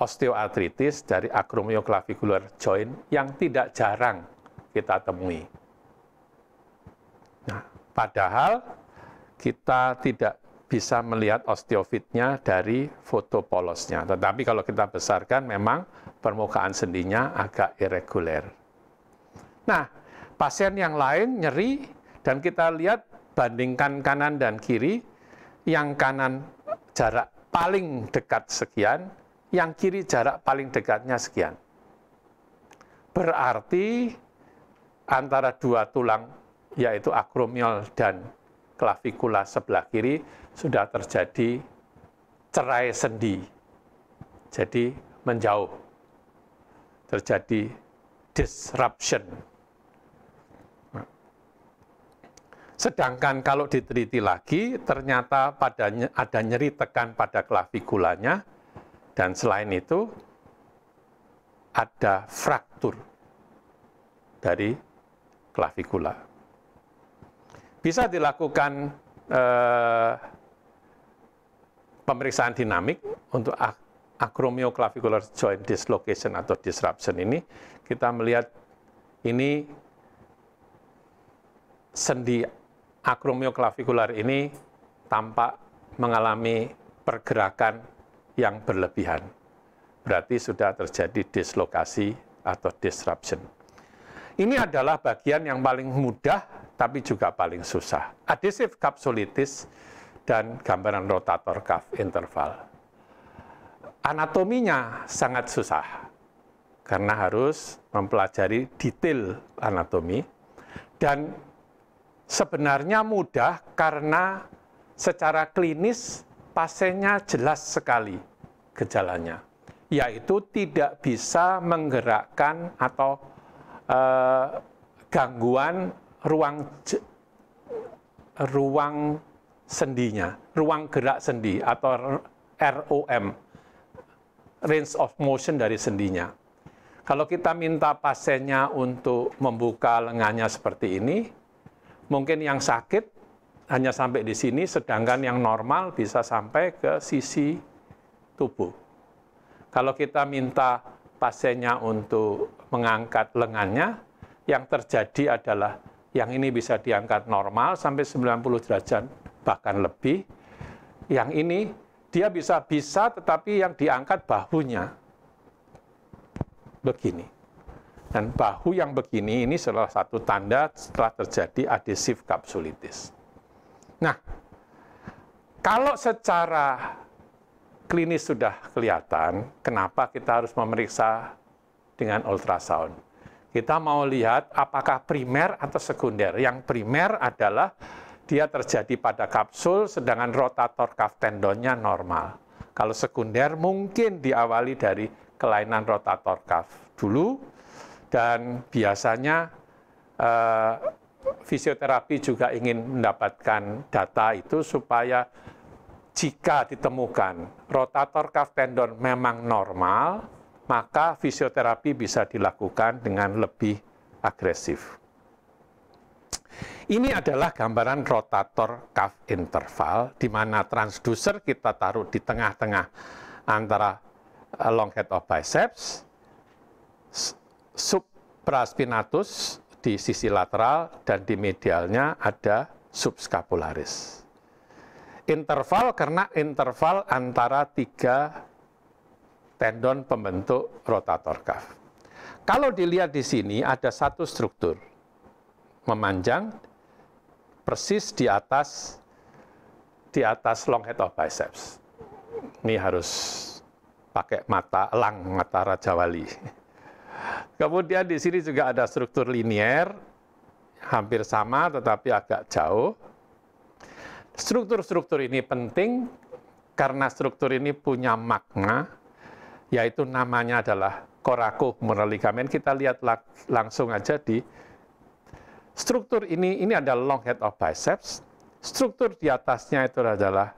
osteoartritis dari acromioclavicular joint yang tidak jarang kita temui. Nah, padahal kita tidak bisa melihat osteofitnya dari foto polosnya. Tetapi kalau kita besarkan memang permukaan sendinya agak irreguler. Nah, pasien yang lain nyeri dan kita lihat bandingkan kanan dan kiri, yang kanan jarak paling dekat sekian, yang kiri jarak paling dekatnya sekian. Berarti antara dua tulang yaitu akromial dan klavikula sebelah kiri sudah terjadi cerai sendi. Jadi menjauh. Terjadi disruption. Sedangkan kalau diteliti lagi, ternyata ada nyeri tekan pada klavikulanya, dan selain itu ada fraktur dari klavikula. Bisa dilakukan pemeriksaan dinamik untuk acromioclavicular joint dislocation atau disruption ini. Kita melihat ini sendi acromioclavicular ini tampak mengalami pergerakan yang berlebihan. Berarti sudah terjadi dislokasi atau disruption. Ini adalah bagian yang paling mudah, tapi juga paling susah. Adhesive capsulitis dan gambaran rotator cuff interval. Anatominya sangat susah, karena harus mempelajari detail anatomi, dan sebenarnya mudah karena secara klinis pasiennya jelas sekali gejalanya, yaitu tidak bisa menggerakkan atau gangguan ruang sendinya, ruang gerak sendi atau ROM, range of motion dari sendinya. Kalau kita minta pasiennya untuk membuka lengannya seperti ini, mungkin yang sakit hanya sampai di sini, sedangkan yang normal bisa sampai ke sisi tubuh. Kalau kita minta pasiennya untuk mengangkat lengannya, yang terjadi adalah yang ini bisa diangkat normal sampai 90 derajat, bahkan lebih. Yang ini dia bisa tetapi yang diangkat bahunya begini. Dan bahu yang begini ini salah satu tanda setelah terjadi adhesive capsulitis. Nah, kalau secara klinis sudah kelihatan, kenapa kita harus memeriksa dengan ultrasound? Kita mau lihat apakah primer atau sekunder. Yang primer adalah dia terjadi pada kapsul, sedangkan rotator cuff tendonnya normal. Kalau sekunder mungkin diawali dari kelainan rotator cuff dulu, dan biasanya fisioterapi juga ingin mendapatkan data itu supaya jika ditemukan rotator cuff tendon memang normal, maka fisioterapi bisa dilakukan dengan lebih agresif. Ini adalah gambaran rotator cuff interval, di mana transducer kita taruh di tengah-tengah antara long head of biceps, supraspinatus di sisi lateral, dan di medialnya ada subscapularis. Interval karena interval antara tiga tendon pembentuk rotator cuff. Kalau dilihat di sini ada satu struktur memanjang persis di atas long head of biceps. Ini harus pakai mata elang, mata Raja Wali. Kemudian di sini juga ada struktur linier, hampir sama tetapi agak jauh. Struktur-struktur ini penting karena struktur ini punya makna, yaitu namanya adalah coracohumeral ligament. Kita lihat langsung aja di struktur ini adalah long head of biceps. Struktur di atasnya itu adalah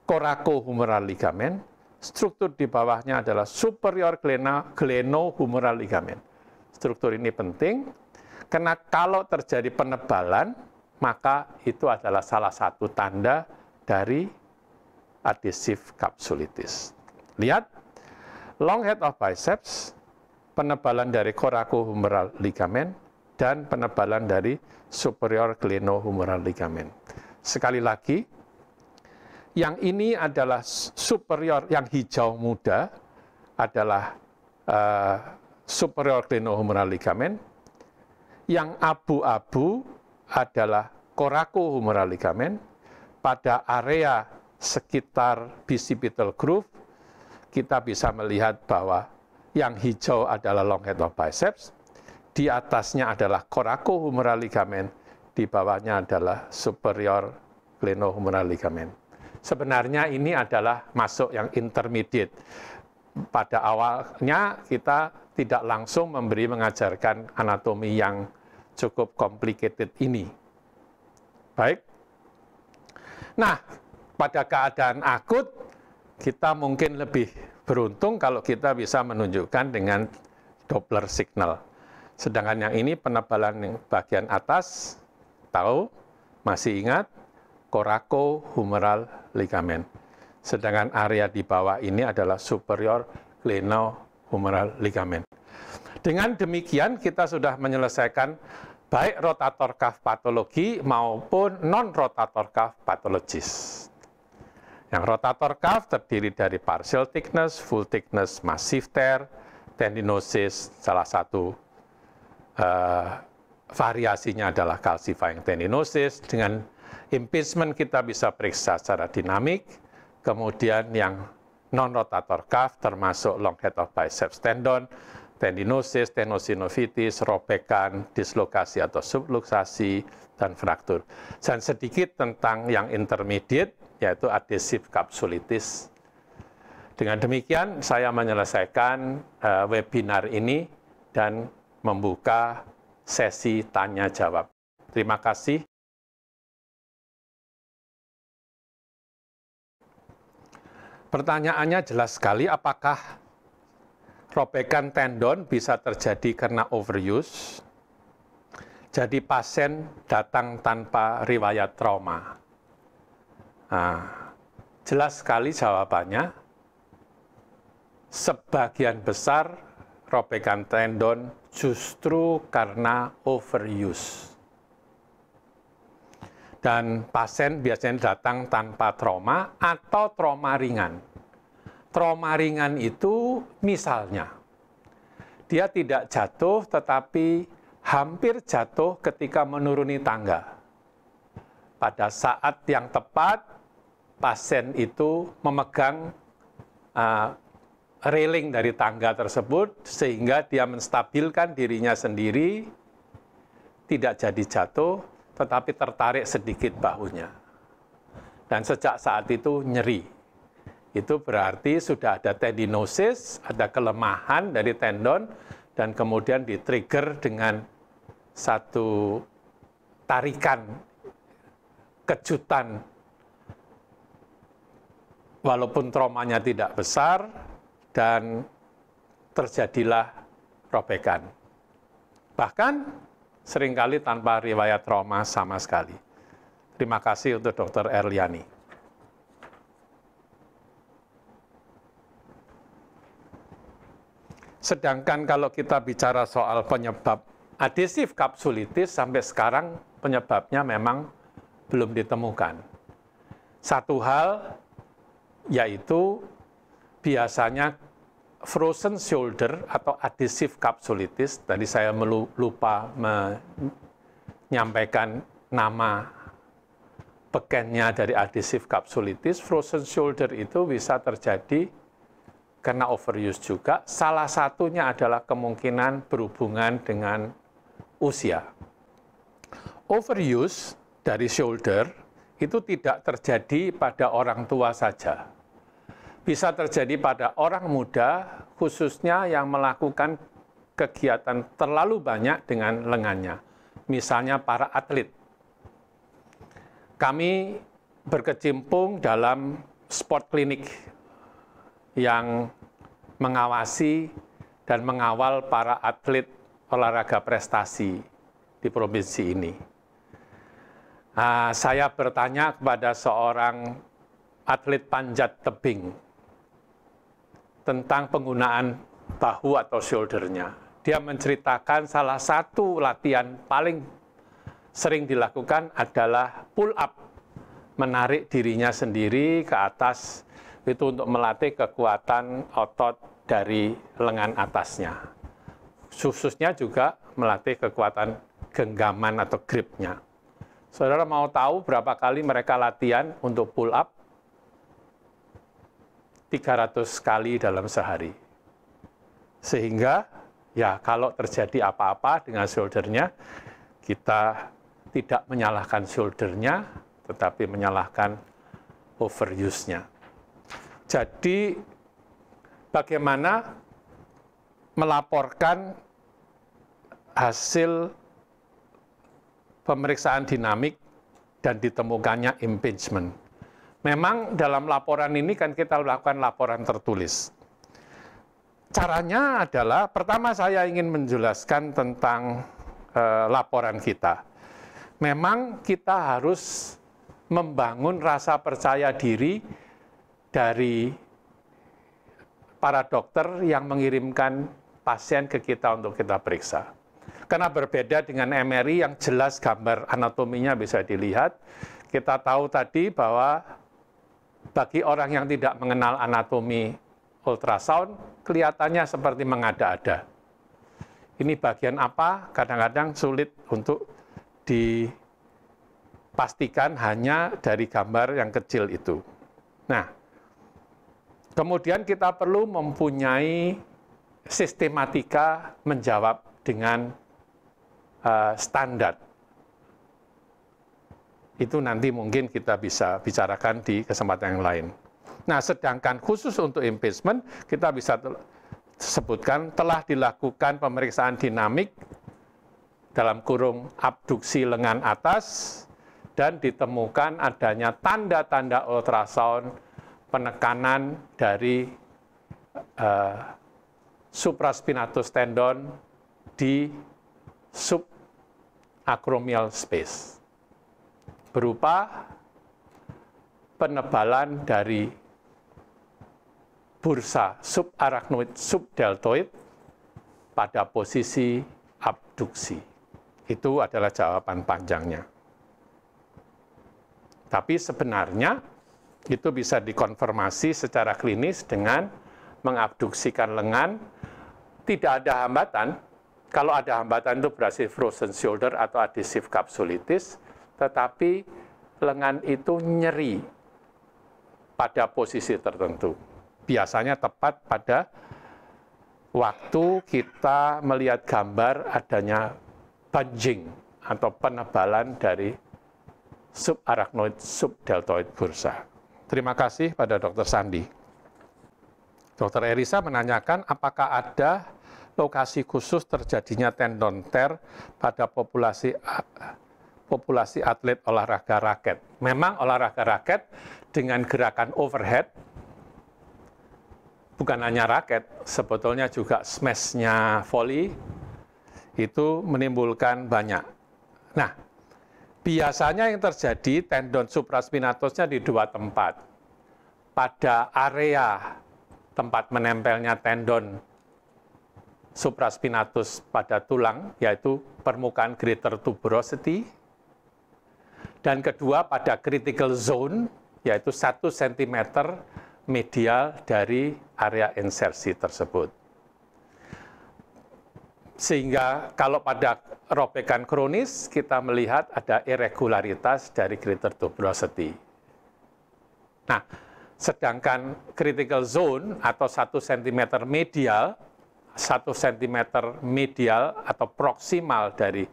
coracohumeral ligament. Struktur di bawahnya adalah superior glenohumeral ligament. Struktur ini penting karena kalau terjadi penebalan, maka itu adalah salah satu tanda dari adhesive capsulitis. Lihat, long head of biceps, penebalan dari coracohumeral ligament, dan penebalan dari superior glenohumeral ligament. Sekali lagi, yang ini adalah superior, yang hijau muda adalah superior glenohumeral ligament, yang abu-abu adalah coracohumeral ligament. Pada area sekitar bicipital groove, kita bisa melihat bahwa yang hijau adalah long head of biceps, di atasnya adalah coracohumeral ligament, di bawahnya adalah superior glenohumeral ligament. Sebenarnya ini adalah masuk yang intermediate. Pada awalnya kita tidak langsung mengajarkan anatomi yang cukup complicated ini. Baik. Nah, pada keadaan akut, kita mungkin lebih beruntung kalau kita bisa menunjukkan dengan Doppler signal. Sedangkan yang ini penebalan yang bagian atas, tahu, masih ingat, coracohumeral ligament. Sedangkan area di bawah ini adalah superior glenohumeral ligament. Dengan demikian kita sudah menyelesaikan baik rotator cuff patologi maupun non-rotator cuff patologis. Yang rotator cuff terdiri dari partial thickness, full thickness, massive tear, tendinosis, salah satu variasinya adalah calcifying tendinosis. Dengan impeachment kita bisa periksa secara dinamik. Kemudian yang non-rotator cuff termasuk long head of biceps tendon, tendinosis, tenosinovitis, robekan, dislokasi atau subluxasi, dan fraktur. Dan sedikit tentang yang intermediate, yaitu adhesive capsulitis. Dengan demikian, saya menyelesaikan webinar ini dan membuka sesi tanya-jawab. Terima kasih. Pertanyaannya jelas sekali, apakah robekan tendon bisa terjadi karena overuse? Jadi pasien datang tanpa riwayat trauma. Nah, jelas sekali jawabannya. Sebagian besar robekan tendon justru karena overuse. Dan pasien biasanya datang tanpa trauma atau trauma ringan. Trauma ringan itu misalnya, dia tidak jatuh tetapi hampir jatuh ketika menuruni tangga. Pada saat yang tepat, pasien itu memegang railing dari tangga tersebut sehingga dia menstabilkan dirinya sendiri, tidak jadi jatuh, tetapi tertarik sedikit bahunya. Dan sejak saat itu nyeri. Itu berarti sudah ada tendinosis, ada kelemahan dari tendon, dan kemudian di-trigger dengan satu tarikan kejutan. Walaupun traumanya tidak besar, dan terjadilah robekan. Bahkan seringkali tanpa riwayat trauma sama sekali. Terima kasih untuk Dr. Erliani. Sedangkan kalau kita bicara soal penyebab adhesive capsulitis, sampai sekarang penyebabnya memang belum ditemukan. Satu hal yaitu biasanya frozen shoulder atau adhesive capsulitis, tadi saya lupa menyampaikan nama bekennya dari adhesive capsulitis. Frozen shoulder itu bisa terjadi karena overuse juga. Salah satunya adalah kemungkinan berhubungan dengan usia. Overuse dari shoulder itu tidak terjadi pada orang tua saja. Bisa terjadi pada orang muda, khususnya yang melakukan kegiatan terlalu banyak dengan lengannya. Misalnya para atlet. Kami berkecimpung dalam sport klinik yang mengawasi dan mengawal para atlet olahraga prestasi di provinsi ini. Saya bertanya kepada seorang atlet panjat tebing tentang penggunaan bahu atau shoulder-nya. Dia menceritakan salah satu latihan paling sering dilakukan adalah pull up, menarik dirinya sendiri ke atas, itu untuk melatih kekuatan otot dari lengan atasnya. Khususnya juga melatih kekuatan genggaman atau grip-nya. Saudara mau tahu berapa kali mereka latihan untuk pull up? 300 kali dalam sehari. Sehingga, ya kalau terjadi apa-apa dengan shoulder-nya, kita tidak menyalahkan shoulder-nya, tetapi menyalahkan overuse-nya. Jadi, bagaimana melaporkan hasil pemeriksaan dinamik dan ditemukannya impingement. Memang dalam laporan ini kan kita lakukan laporan tertulis. Caranya adalah, pertama saya ingin menjelaskan tentang laporan kita. Memang kita harus membangun rasa percaya diri dari para dokter yang mengirimkan pasien ke kita untuk kita periksa. Karena berbeda dengan MRI yang jelas gambar anatominya bisa dilihat, kita tahu tadi bahwa bagi orang yang tidak mengenal anatomi ultrasound, kelihatannya seperti mengada-ada. Ini bagian apa? Kadang-kadang sulit untuk dipastikan hanya dari gambar yang kecil itu. Nah, kemudian kita perlu mempunyai sistematika menjawab dengan standar. Itu nanti mungkin kita bisa bicarakan di kesempatan yang lain. Nah, sedangkan khusus untuk impingement, kita bisa sebutkan telah dilakukan pemeriksaan dinamik dalam kurung abduksi lengan atas dan ditemukan adanya tanda-tanda ultrasound penekanan dari supraspinatus tendon di subacromial space. Berupa penebalan dari bursa subarachnoid subdeltoid pada posisi abduksi. Itu adalah jawaban panjangnya. Tapi sebenarnya itu bisa dikonfirmasi secara klinis dengan mengabduksikan lengan. Tidak ada hambatan. Kalau ada hambatan itu berarti frozen shoulder atau adhesive capsulitis. Tetapi lengan itu nyeri pada posisi tertentu. Biasanya tepat pada waktu kita melihat gambar adanya bulging atau penebalan dari subarachnoid subdeltoid bursa. Terima kasih pada Dr. Sandi. Dr. Erisa menanyakan apakah ada lokasi khusus terjadinya tendon tear pada populasi atlet olahraga raket. Memang olahraga raket dengan gerakan overhead, bukan hanya raket, sebetulnya juga smash-nya volley, itu menimbulkan banyak. Nah, biasanya yang terjadi tendon supraspinatusnya di dua tempat. Pada area tempat menempelnya tendon supraspinatus pada tulang, yaitu permukaan greater tuberosity, dan kedua pada critical zone, yaitu 1 cm medial dari area insersi tersebut. Sehingga kalau pada robekan kronis, kita melihat ada irregularitas dari greater tuberosity. Nah, sedangkan critical zone atau 1 cm medial, 1 cm medial atau proksimal dari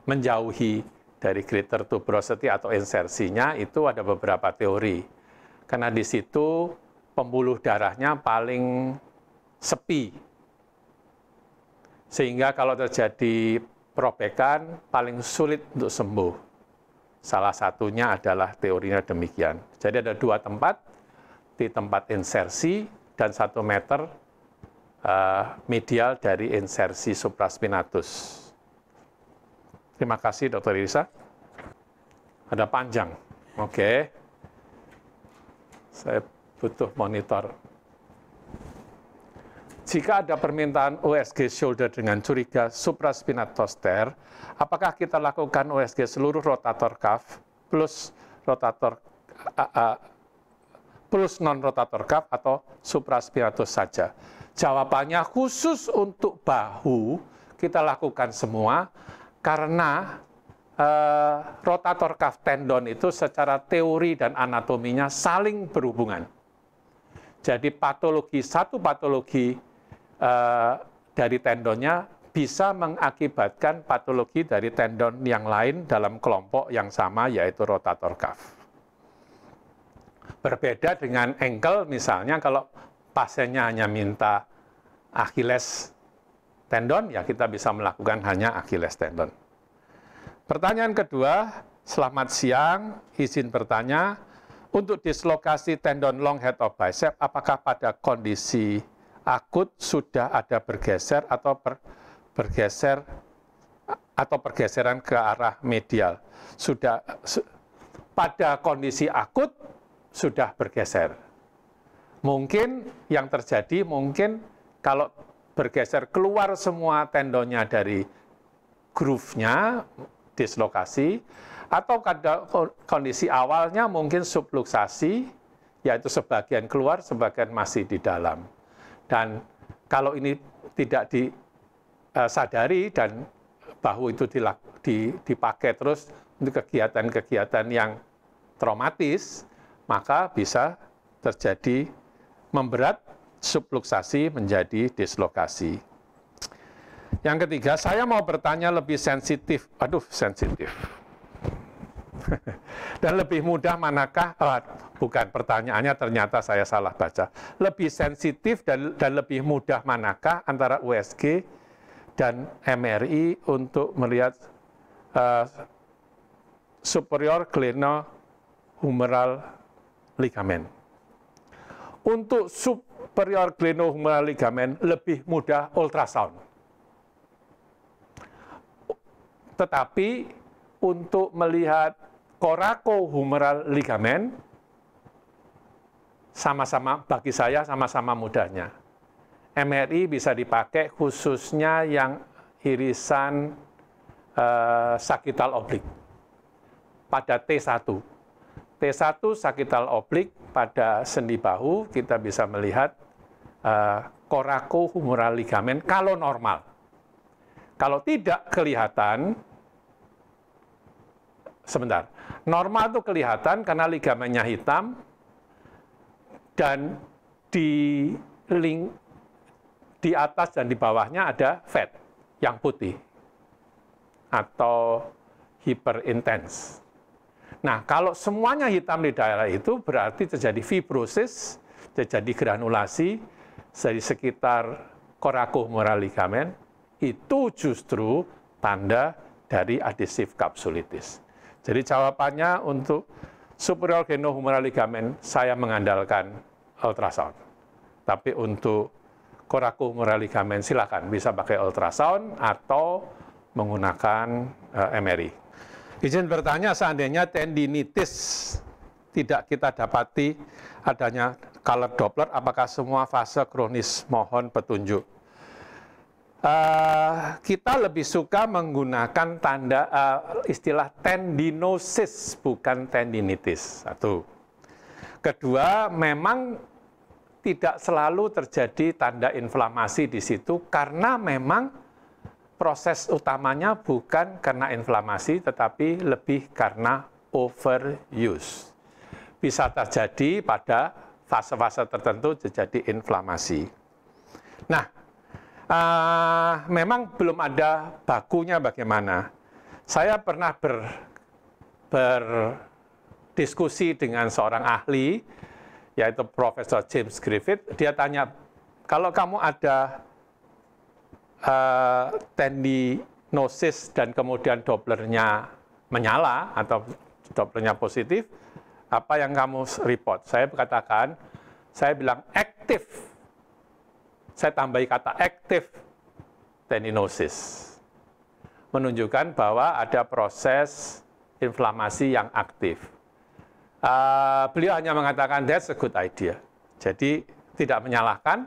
menjauhi dari greater tuberosity atau insersinya, itu ada beberapa teori. Karena di situ pembuluh darahnya paling sepi. Sehingga kalau terjadi perobekan, paling sulit untuk sembuh. Salah satunya adalah teorinya demikian. Jadi ada 2 tempat, di tempat insersi dan 1 meter medial dari insersi supraspinatus. Terima kasih, Dr. Irisa. Ada panjang. Oke. Saya butuh monitor. Jika ada permintaan USG shoulder dengan curiga supraspinatus tear, apakah kita lakukan USG seluruh rotator cuff plus rotator plus non-rotator cuff atau supraspinatus saja? Jawabannya khusus untuk bahu kita lakukan semua karena rotator cuff tendon itu secara teori dan anatominya saling berhubungan. Jadi satu patologi dari tendonnya bisa mengakibatkan patologi dari tendon yang lain dalam kelompok yang sama, yaitu rotator cuff. Berbeda dengan ankle misalnya, kalau pasiennya hanya minta Achilles tendon, ya kita bisa melakukan hanya Achilles tendon. Pertanyaan kedua, selamat siang, izin bertanya, untuk dislokasi tendon long head of bicep, apakah pada kondisi akut sudah ada bergeser atau pergeseran ke arah medial? Pada kondisi akut sudah bergeser. Mungkin yang terjadi kalau bergeser keluar semua tendonnya dari groove-nya, dislokasi, atau pada kondisi awalnya mungkin subluksasi, yaitu sebagian keluar, sebagian masih di dalam. Dan kalau ini tidak disadari dan bahu itu dipakai terus untuk kegiatan-kegiatan yang traumatis, maka bisa terjadi memberat subluksasi menjadi dislokasi. Yang ketiga, saya mau bertanya lebih sensitif. Sensitif. Dan lebih mudah manakah, bukan pertanyaannya, ternyata saya salah baca. Lebih sensitif dan lebih mudah manakah antara USG dan MRI untuk melihat superior glenohumeral ligament? Untuk superior glenohumeral ligament lebih mudah ultrasound. Tetapi untuk melihat coracohumeral ligament, bagi saya sama-sama mudahnya. MRI bisa dipakai khususnya yang irisan sagital oblik pada T1. T1 sagital oblik pada sendi bahu kita bisa melihat coracohumeral ligament kalau normal. Kalau tidak kelihatan, sebentar, normal itu kelihatan karena ligamennya hitam dan di atas dan di bawahnya ada fat yang putih atau hyperintens. Nah, kalau semuanya hitam di daerah itu berarti terjadi fibrosis, terjadi granulasi dari sekitar coracohumeral ligament, itu justru tanda dari adhesive capsulitis. Jadi jawabannya untuk superior glenohumeral ligament saya mengandalkan ultrasound. Tapi untuk coracohumeral ligament silakan bisa pakai ultrasound atau menggunakan MRI. Izin bertanya, seandainya tendinitis tidak kita dapati adanya color Doppler, apakah semua fase kronis? Mohon petunjuk. Kita lebih suka menggunakan istilah tendinosis, bukan tendinitis. Satu. Kedua, memang tidak selalu terjadi tanda inflamasi di situ karena memang proses utamanya bukan karena inflamasi, tetapi lebih karena overuse. Bisa terjadi pada fase-fase tertentu terjadi inflamasi. Nah, memang belum ada bakunya bagaimana. Saya pernah berdiskusi dengan seorang ahli, yaitu Profesor James Griffith. Dia tanya, kalau kamu ada tendinosis dan kemudian Dopplernya menyala atau Dopplernya positif, apa yang kamu report? Saya katakan, saya bilang aktif. Saya tambahi kata aktif tendinosis. Menunjukkan bahwa ada proses inflamasi yang aktif. Beliau hanya mengatakan that's a good idea. Jadi tidak menyalahkan,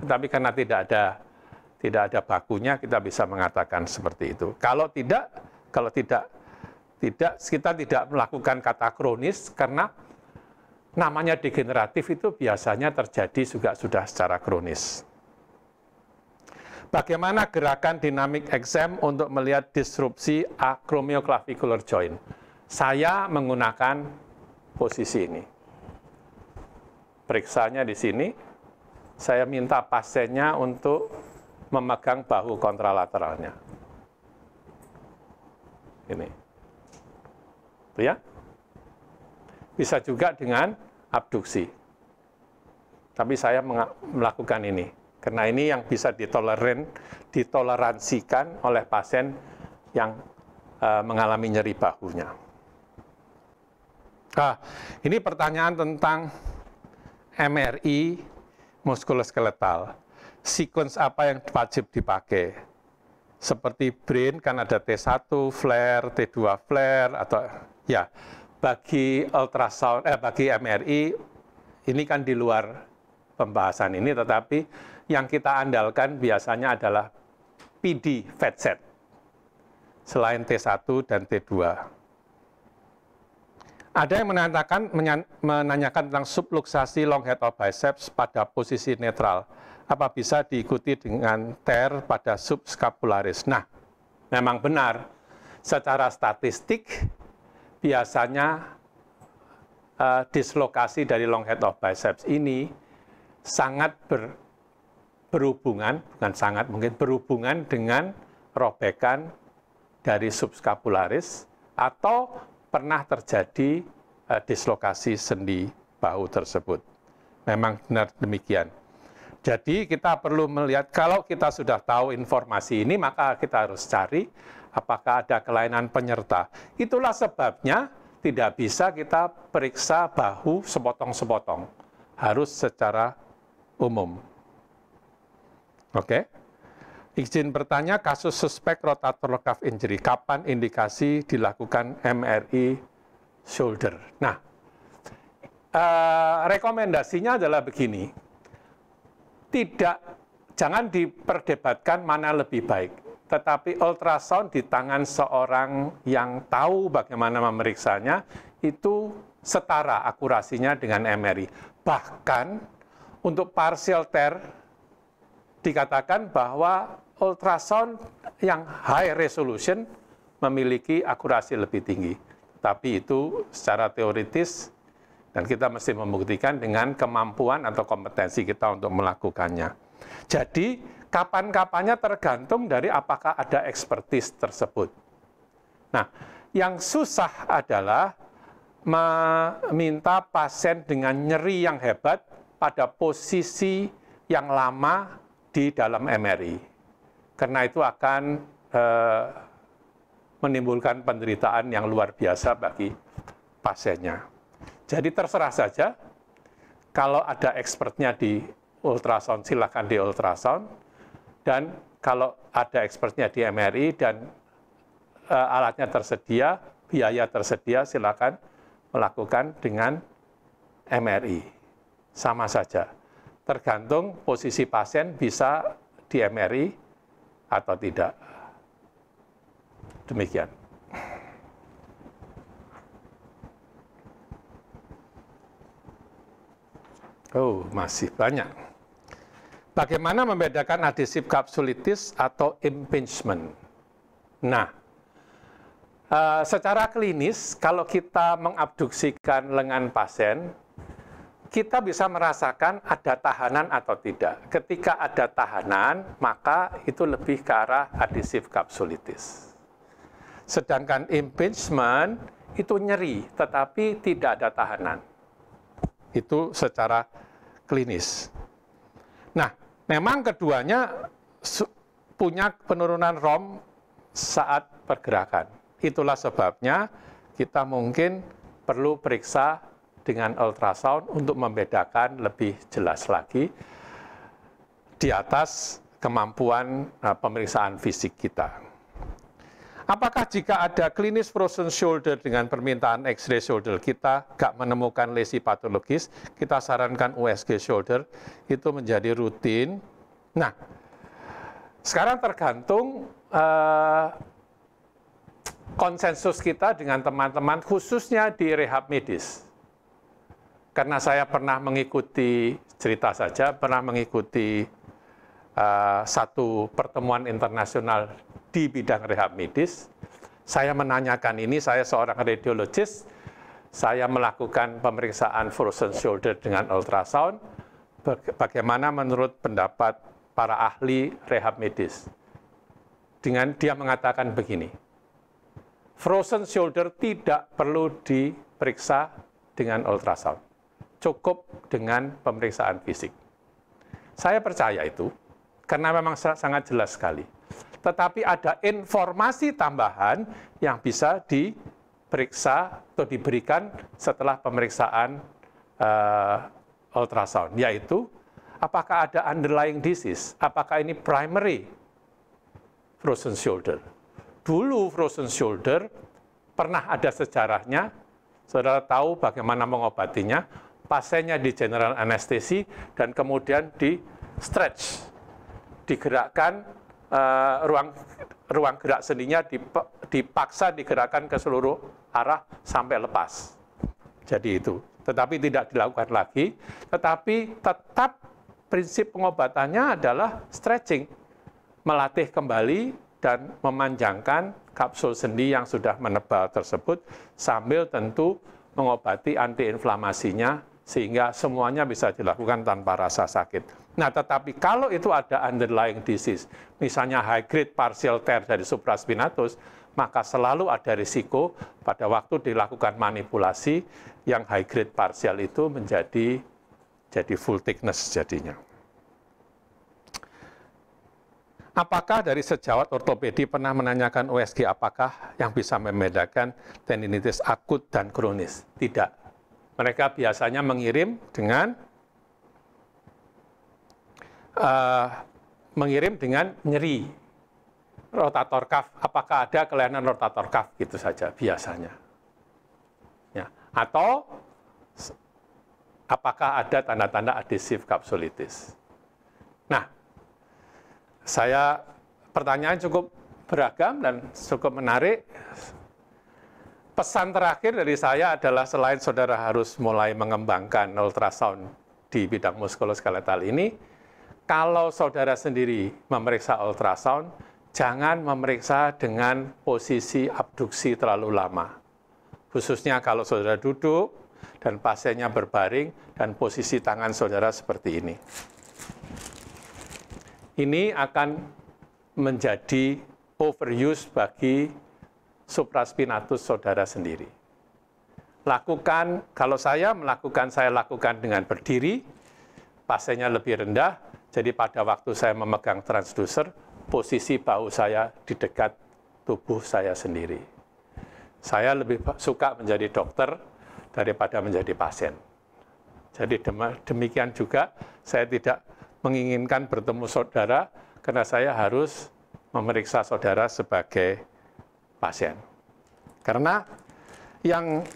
tetapi karena tidak ada bakunya kita bisa mengatakan seperti itu. Kalau tidak kita tidak melakukan kata kronis karena namanya degeneratif itu biasanya terjadi juga sudah secara kronis. Bagaimana gerakan dynamic exam untuk melihat disrupsi acromioclavicular joint? Saya menggunakan posisi ini. Periksanya di sini. Saya minta pasiennya untuk memegang bahu kontralateralnya. Ini. Itu ya. Bisa juga dengan abduksi. Tapi saya melakukan ini. Karena ini yang bisa ditoleransikan oleh pasien yang mengalami nyeri bahunya. Ini pertanyaan tentang MRI muskuloskeletal. Sequence apa yang wajib dipakai? Seperti brain kan ada T1 flare, T2 flare, atau ya bagi ultrasound, bagi MRI ini kan di luar pembahasan ini, tetapi yang kita andalkan biasanya adalah PD fat set selain T1 dan T2. Ada yang menanyakan tentang subluxasi long head of biceps pada posisi netral. Apa bisa diikuti dengan tear pada subscapularis? Nah, memang benar. Secara statistik, biasanya dislokasi dari long head of biceps ini sangat berhubungan, bukan sangat, mungkin berhubungan dengan robekan dari subscapularis atau pernah terjadi dislokasi sendi bahu tersebut. Memang benar demikian. Jadi kita perlu melihat, kalau kita sudah tahu informasi ini, maka kita harus cari apakah ada kelainan penyerta. Itulah sebabnya tidak bisa kita periksa bahu sepotong-sepotong. Harus secara umum. Oke. Izin bertanya, kasus suspek rotator cuff injury, kapan indikasi dilakukan MRI shoulder? Nah, rekomendasinya adalah begini, jangan diperdebatkan mana lebih baik, tetapi ultrasound di tangan seorang yang tahu bagaimana memeriksanya, itu setara akurasinya dengan MRI. Bahkan untuk partial tear, dikatakan bahwa ultrasound yang high resolution memiliki akurasi lebih tinggi. Tapi itu secara teoritis, dan kita mesti membuktikan dengan kemampuan atau kompetensi kita untuk melakukannya. Jadi, kapan-kapannya tergantung dari apakah ada expertise tersebut. Nah, yang susah adalah meminta pasien dengan nyeri yang hebat pada posisi yang lama di dalam MRI. Karena itu akan menimbulkan penderitaan yang luar biasa bagi pasiennya. Jadi terserah saja, kalau ada expertnya di ultrasound, silakan di ultrasound, dan kalau ada expertnya di MRI dan alatnya tersedia, biaya tersedia, silakan melakukan dengan MRI. Sama saja, tergantung posisi pasien bisa di MRI atau tidak. Demikian. Oh, masih banyak. Bagaimana membedakan adhesif kapsulitis atau impingement? Nah, secara klinis, kalau kita mengabduksikan lengan pasien, kita bisa merasakan ada tahanan atau tidak. Ketika ada tahanan, maka itu lebih ke arah adhesif kapsulitis. Sedangkan impingement itu nyeri, tetapi tidak ada tahanan. Itu secara klinis. Nah, memang keduanya punya penurunan ROM saat pergerakan. Itulah sebabnya kita mungkin perlu periksa dengan ultrasound untuk membedakan lebih jelas lagi di atas kemampuan pemeriksaan fisik kita. Apakah jika ada klinis frozen shoulder dengan permintaan X-ray shoulder kita nggak menemukan lesi patologis, kita sarankan USG shoulder, itu menjadi rutin. Nah, sekarang tergantung konsensus kita dengan teman-teman, khususnya di rehab medis. Karena saya pernah mengikuti, cerita saja, pernah mengikuti satu pertemuan internasional di bidang rehab medis. Saya menanyakan ini, saya seorang radiologis, saya melakukan pemeriksaan frozen shoulder dengan ultrasound, bagaimana menurut pendapat para ahli rehab medis. Dengan dia mengatakan begini, frozen shoulder tidak perlu diperiksa dengan ultrasound, cukup dengan pemeriksaan fisik. Saya percaya itu, karena memang sangat jelas sekali. Tetapi ada informasi tambahan yang bisa diperiksa atau diberikan setelah pemeriksaan ultrasound, yaitu apakah ada underlying disease, apakah ini primary frozen shoulder. Dulu frozen shoulder pernah ada sejarahnya, saudara tahu bagaimana mengobatinya, pasiennya di general anestesi dan kemudian di stretch, digerakkan, ruang gerak sendinya dipaksa digerakkan ke seluruh arah sampai lepas. Jadi itu, tetapi tidak dilakukan lagi, tetapi tetap prinsip pengobatannya adalah stretching, melatih kembali dan memanjangkan kapsul sendi yang sudah menebal tersebut, sambil tentu mengobati antiinflamasinya, sehingga semuanya bisa dilakukan tanpa rasa sakit. Nah, tetapi kalau itu ada underlying disease, misalnya high grade partial tear dari supraspinatus, maka selalu ada risiko pada waktu dilakukan manipulasi yang high grade partial itu menjadi full thickness jadinya. Apakah dari sejawat ortopedi pernah menanyakan USG apakah yang bisa membedakan tendinitis akut dan kronis? Tidak. Mereka biasanya mengirim dengan nyeri rotator cuff, apakah ada kelainan rotator cuff, gitu saja biasanya. Ya. Atau apakah ada tanda-tanda adhesif kapsulitis. Nah, pertanyaan cukup beragam dan cukup menarik. Pesan terakhir dari saya adalah selain saudara harus mulai mengembangkan ultrasound di bidang muskuloskeletal ini, kalau saudara sendiri memeriksa ultrasound, jangan memeriksa dengan posisi abduksi terlalu lama. Khususnya kalau saudara duduk dan pasiennya berbaring dan posisi tangan saudara seperti ini. Ini akan menjadi overuse bagi supraspinatus saudara sendiri. Kalau saya lakukan dengan berdiri, pasiennya lebih rendah, jadi pada waktu saya memegang transducer, posisi bahu saya di dekat tubuh saya sendiri. Saya lebih suka menjadi dokter daripada menjadi pasien. Jadi demikian juga, saya tidak menginginkan bertemu saudara, karena saya harus memeriksa saudara sebagai pasien. Karena yang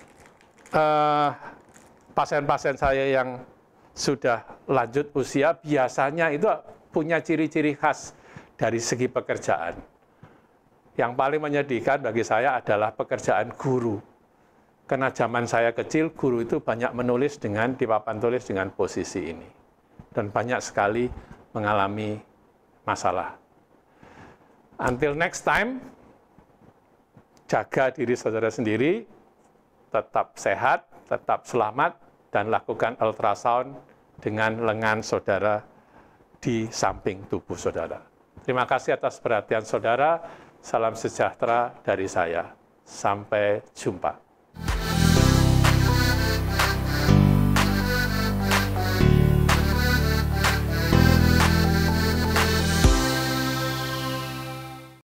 pasien-pasien saya yang sudah lanjut usia biasanya itu punya ciri-ciri khas dari segi pekerjaan. Yang paling menyedihkan bagi saya adalah pekerjaan guru. Karena zaman saya kecil, guru itu banyak menulis di papan tulis dengan posisi ini. Dan banyak sekali mengalami masalah. Until next time, jaga diri saudara sendiri, tetap sehat, tetap selamat, dan lakukan ultrasound dengan lengan saudara di samping tubuh saudara. Terima kasih atas perhatian saudara. Salam sejahtera dari saya. Sampai jumpa.